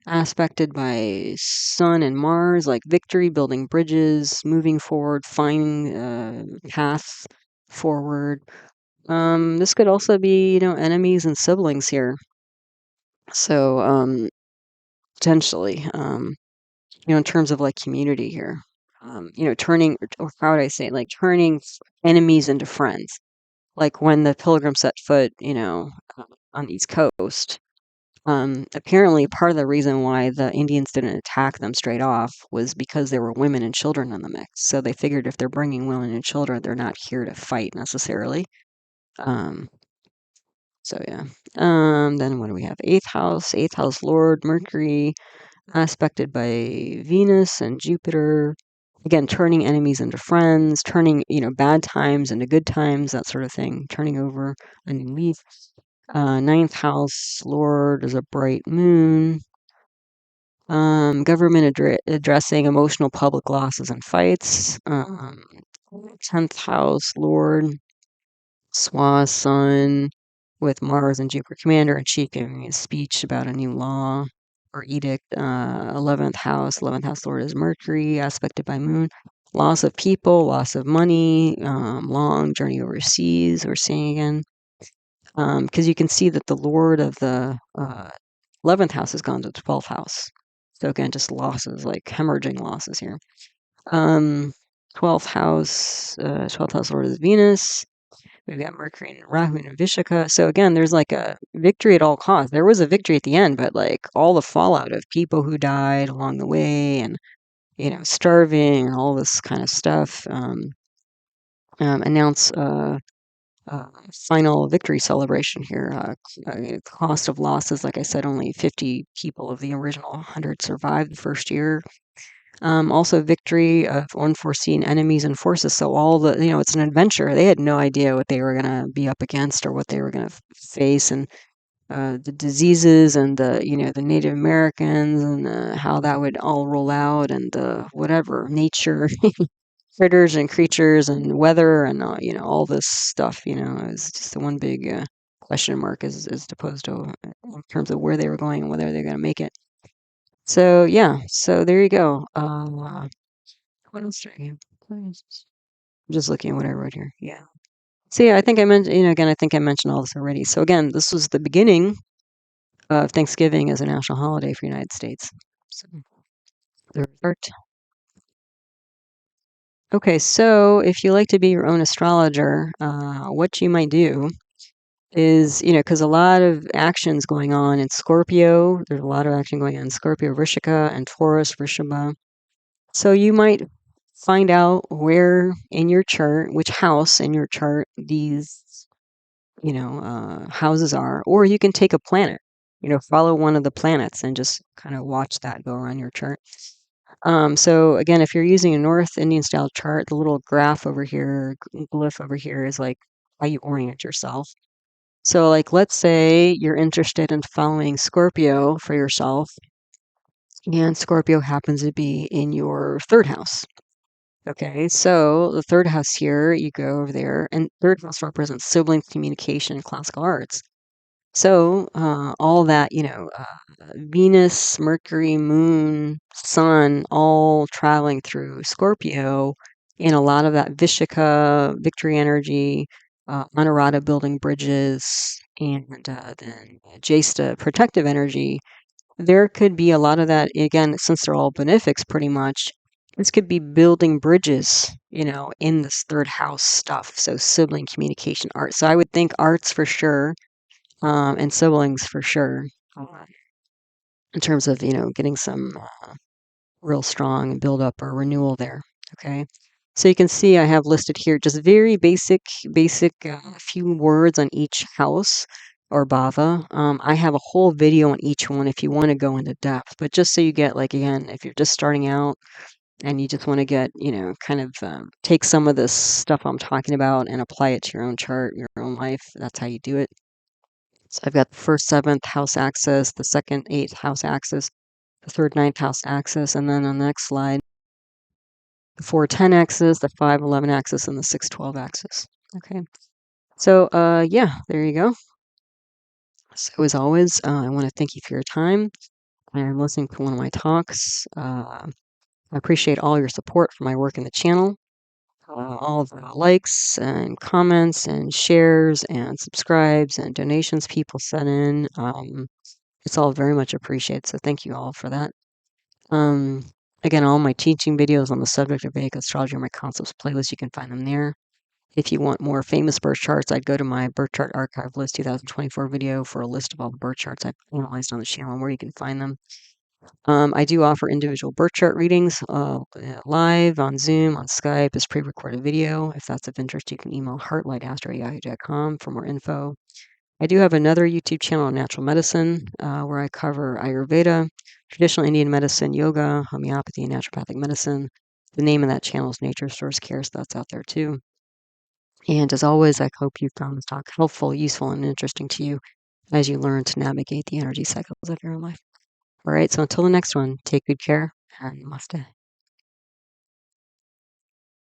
aspected by Sun and Mars, like victory, building bridges, moving forward, finding paths forward. This could also be, enemies and siblings here. So potentially, in terms of like community here, turning, or how would I say, like turning enemies into friends. Like when the pilgrims set foot, on the East Coast. Apparently, part of the reason why the Indians didn't attack them straight off was because there were women and children in the mix. So they figured if they're bringing women and children, they're not here to fight necessarily. Um, so yeah. Then what do we have? Eighth house lord Mercury, aspected by Venus and Jupiter. Again, turning enemies into friends, turning, bad times into good times, that sort of thing, turning over a new leaf. Ninth house lord is a bright moon. Government addressing emotional public losses and fights. 10th house lord, Swa sun, with Mars and Jupiter commander in chief giving a speech about a new law or edict. 11th house lord is Mercury, aspected by moon. Loss of people, loss of money, long journey overseas, we're seeing again. Because you can see that the lord of the 11th house has gone to the 12th house. So again, just losses, like hemorrhaging losses here. 12th house lord is Venus. We've got Mercury and Rahu and Vishaka. So again, there's like a victory at all costs. There was a victory at the end, but like all the fallout of people who died along the way, and starving and all this kind of stuff. announce final victory celebration here. Cost of losses, like I said, only 50 people of the original 100 survived the first year. Also victory of unforeseen enemies and forces. So all the, it's an adventure. They had no idea what they were going to be up against or what they were going to face, and the diseases and the Native Americans and how that would all roll out, and the whatever nature critters and creatures and weather and all this stuff. It's just the one big question mark as opposed to in terms of where they were going and whether they're going to make it. So yeah, so there you go. What else did I have? I'm just looking at what I wrote here. Yeah. So yeah, I think I mentioned, again, I think I mentioned all this already. So again, this was the beginning of Thanksgiving as a national holiday for the United States. So there we start. Okay, so if you like to be your own astrologer, what you might do is, because a lot of action's going on in Scorpio. There's a lot of action going on in Scorpio, Vrishika, and Taurus, Vrishabha. So you might find out where in your chart, which house in your chart these, houses are, or you can take a planet, follow one of the planets and just kind of watch that go around your chart. So again, if you're using a North Indian style chart, the little graph over here, glyph over here is like how you orient yourself. So like, let's say you're interested in following Scorpio for yourself, and Scorpio happens to be in your third house. Okay, so the third house here, you go over there, and third house represents siblings, communication, and classical arts. So all that, Venus, Mercury, Moon, Sun, all traveling through Scorpio, and a lot of that Vishaka, victory energy, Anurata building bridges, and then Jesta, protective energy. There could be a lot of that, again, since they're all benefics pretty much. This could be building bridges, in this third house stuff. So sibling communication, art. So I would think arts for sure, and siblings for sure, in terms of getting some real strong build up or renewal there. Okay, so you can see I have listed here just very basic few words on each house or bhava. I have a whole video on each one if you want to go into depth, but just so you get, like, again, if you're just starting out and you just want to get, kind of take some of this stuff I'm talking about and apply it to your own chart, your own life, that's how you do it. So I've got the first seventh house axis, the second eighth house axis, the third ninth house axis, and then on the next slide, the 410 axis, the 511 axis, and the 612 axis. Okay. So yeah, there you go. So as always, I want to thank you for your time and listening to one of my talks. I appreciate all your support for my work in the channel. All the likes and comments and shares and subscribes and donations people sent in. It's all very much appreciated, so thank you all for that. Again, all my teaching videos on the subject of Vedic Astrology are my concepts playlist. You can find them there. If you want more famous birth charts, I'd go to my birth chart archive list 2024 video for a list of all the birth charts I've analyzed on the channel and where you can find them. I do offer individual birth chart readings live on Zoom, on Skype, as pre-recorded video. If that's of interest, you can email heartlightastro@yahoo.com for more info. I do have another YouTube channel on natural medicine where I cover Ayurveda, traditional Indian medicine, yoga, homeopathy, and naturopathic medicine. The name of that channel is Nature Source Care, so that's out there too. And as always, I hope you found this talk helpful, useful, and interesting to you as you learn to navigate the energy cycles of your own life. All right, so until the next one, take good care and namaste.